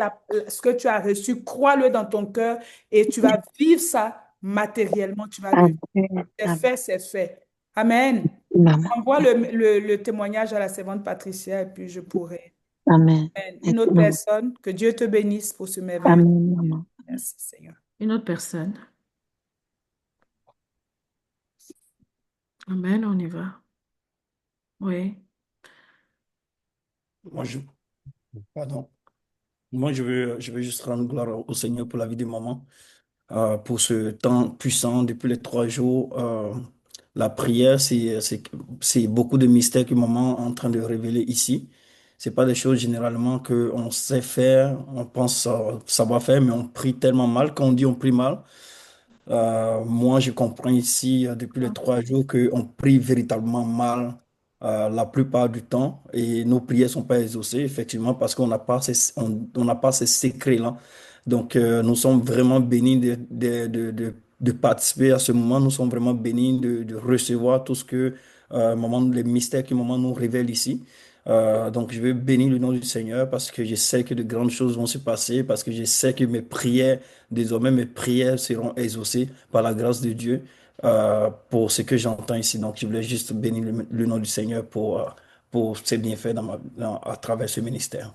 ce que tu as reçu, crois-le dans ton cœur et tu vas vivre ça matériellement, tu vas le vivre. Amen. C'est Amen. fait, c'est fait. Amen. Maman. Envoie le témoignage à la servante Patricia et puis je pourrai. Amen. Amen. Une Merci, autre maman. personne, que Dieu te bénisse pour ce merveilleux. Amen, maman. Merci, Seigneur. Une autre personne. Amen, on y va. Oui. Moi, pardon. Moi, je veux juste rendre gloire au Seigneur pour la vie du moment, pour ce temps puissant depuis les 3 jours. La prière, c'est beaucoup de mystères que maman est en train de révéler ici. C'est pas des choses généralement que on sait faire, on pense savoir faire, mais on prie tellement mal. Quand on dit on prie mal, moi, je comprends ici depuis les 3 jours qu'on prie véritablement mal la plupart du temps et nos prières ne sont pas exaucées, effectivement, parce qu'on n'a pas on n'a pas ces secrets-là. Donc, nous sommes vraiment bénis de participer à ce moment. Nous sommes vraiment bénis de recevoir tout ce que les mystères que maman nous révèle ici. Donc, je veux bénir le nom du Seigneur parce que je sais que de grandes choses vont se passer, parce que je sais que désormais, mes prières seront exaucées par la grâce de Dieu pour ce que j'entends ici. Donc, je voulais juste bénir le nom du Seigneur pour ses bienfaits à travers ce ministère.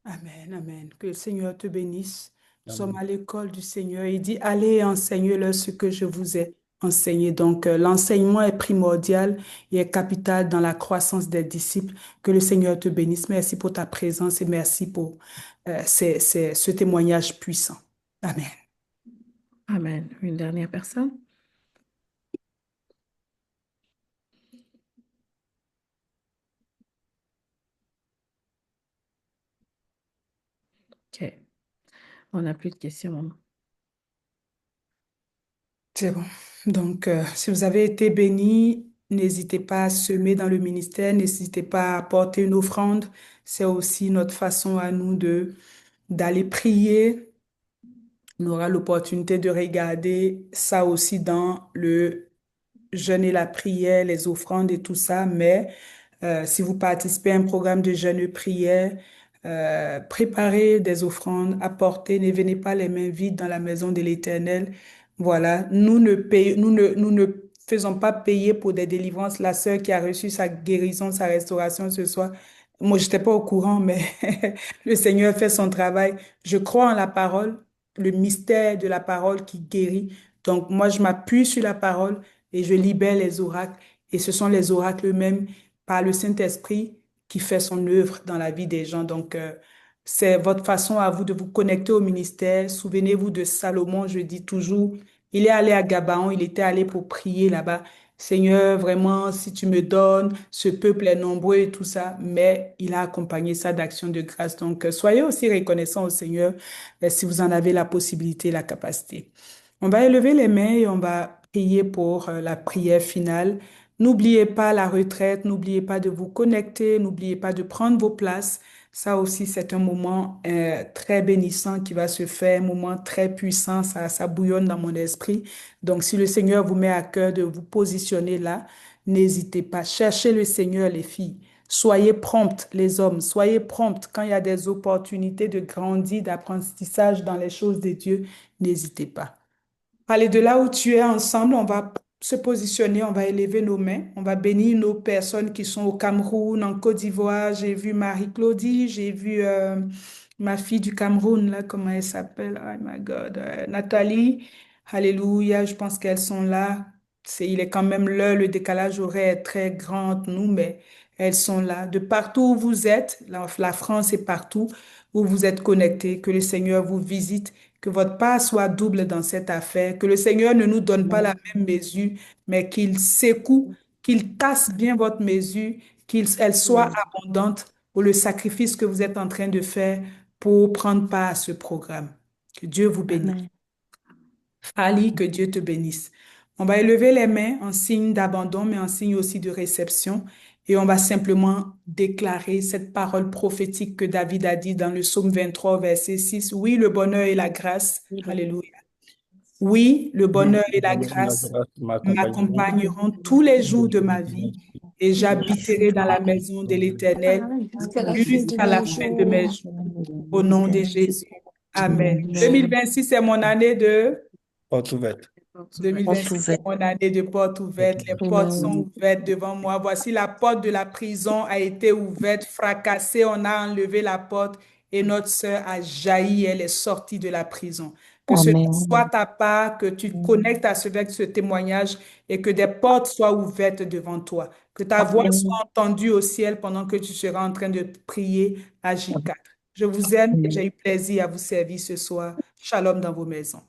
Amen, amen. Que le Seigneur te bénisse. Nous sommes Amen. à l'école du Seigneur. Il dit, allez et enseignez-leur ce que je vous ai enseigné. Donc, l'enseignement est primordial et est capital dans la croissance des disciples. Que le Seigneur te bénisse. Merci pour ta présence et merci pour ce témoignage puissant. Amen. Amen. Une dernière personne. OK. On n'a plus de questions, maman. C'est bon. Donc, si vous avez été bénis, n'hésitez pas à semer dans le ministère, n'hésitez pas à apporter une offrande. C'est aussi notre façon à nous de d'aller prier. On aura l'opportunité de regarder ça aussi dans le jeûne et la prière, les offrandes et tout ça. Mais si vous participez à un programme de jeûne et prière, préparez des offrandes, apportez, ne venez pas les mains vides dans la maison de l'Éternel. Voilà, nous ne faisons pas payer pour des délivrances. La sœur qui a reçu sa guérison, sa restauration ce soir, moi, je n'étais pas au courant, mais le Seigneur fait son travail. Je crois en la parole, le mystère de la parole qui guérit. Donc, moi, je m'appuie sur la parole et je libère les oracles. Et ce sont les oracles eux-mêmes, par le Saint-Esprit, qui fait son œuvre dans la vie des gens. Donc, c'est votre façon à vous de vous connecter au ministère. Souvenez-vous de Salomon, je dis toujours, il est allé à Gabaon, il était allé pour prier là-bas. Seigneur, vraiment, si tu me donnes, ce peuple est nombreux et tout ça, mais il a accompagné ça d'actions de grâce. Donc, soyez aussi reconnaissants au Seigneur si vous en avez la possibilité, la capacité. On va élever les mains et on va prier pour la prière finale. N'oubliez pas la retraite, n'oubliez pas de vous connecter, n'oubliez pas de prendre vos places. Ça aussi, c'est un moment très bénissant qui va se faire, un moment très puissant, ça bouillonne dans mon esprit. Donc, si le Seigneur vous met à cœur de vous positionner là, n'hésitez pas. Cherchez le Seigneur, les filles. Soyez promptes, les hommes. Soyez promptes quand il y a des opportunités de grandir, d'apprentissage dans les choses de Dieu. N'hésitez pas. Allez, de là où tu es ensemble, on va se positionner, on va élever nos mains, on va bénir nos personnes qui sont au Cameroun, en Côte d'Ivoire. J'ai vu Marie-Claudie, j'ai vu ma fille du Cameroun, là, comment elle s'appelle? Oh my God, Nathalie. Alléluia, je pense qu'elles sont là. il est quand même l'heure, le décalage horaire est très grand entre nous, mais elles sont là. De partout où vous êtes, la France est partout où vous êtes connectés, que le Seigneur vous visite, que votre part soit double dans cette affaire, que le Seigneur ne nous donne pas la même mesure, mais qu'il secoue, qu'il tasse bien votre mesure, qu'elle soit abondante pour le sacrifice que vous êtes en train de faire pour prendre part à ce programme. Que Dieu vous bénisse. Amen. Ali, que Dieu te bénisse. On va élever les mains en signe d'abandon, mais en signe aussi de réception. Et on va simplement déclarer cette parole prophétique que David a dit dans le psaume 23, verset 6. Oui, le bonheur et la grâce. Alléluia. Oui, le bonheur et la grâce m'accompagneront tous les jours de ma vie et j'habiterai dans la maison de l'Éternel Jusqu'à la fin de jusqu'à la mes fin de mes jours. jours. Au nom de Jésus. Amen. 2026, c'est mon année de... Porte ouverte. 2026, c'est mon année de porte ouverte. Les portes sont ouvertes devant moi. Voici la porte de la prison a été ouverte, fracassée. On a enlevé la porte et notre sœur a jailli. Elle est sortie de la prison. Que ce soit ta part, que tu te connectes à ce témoignage et que des portes soient ouvertes devant toi. Que ta voix soit entendue au ciel pendant que tu seras en train de prier à J4. Je vous aime et j'ai eu plaisir à vous servir ce soir. Shalom dans vos maisons.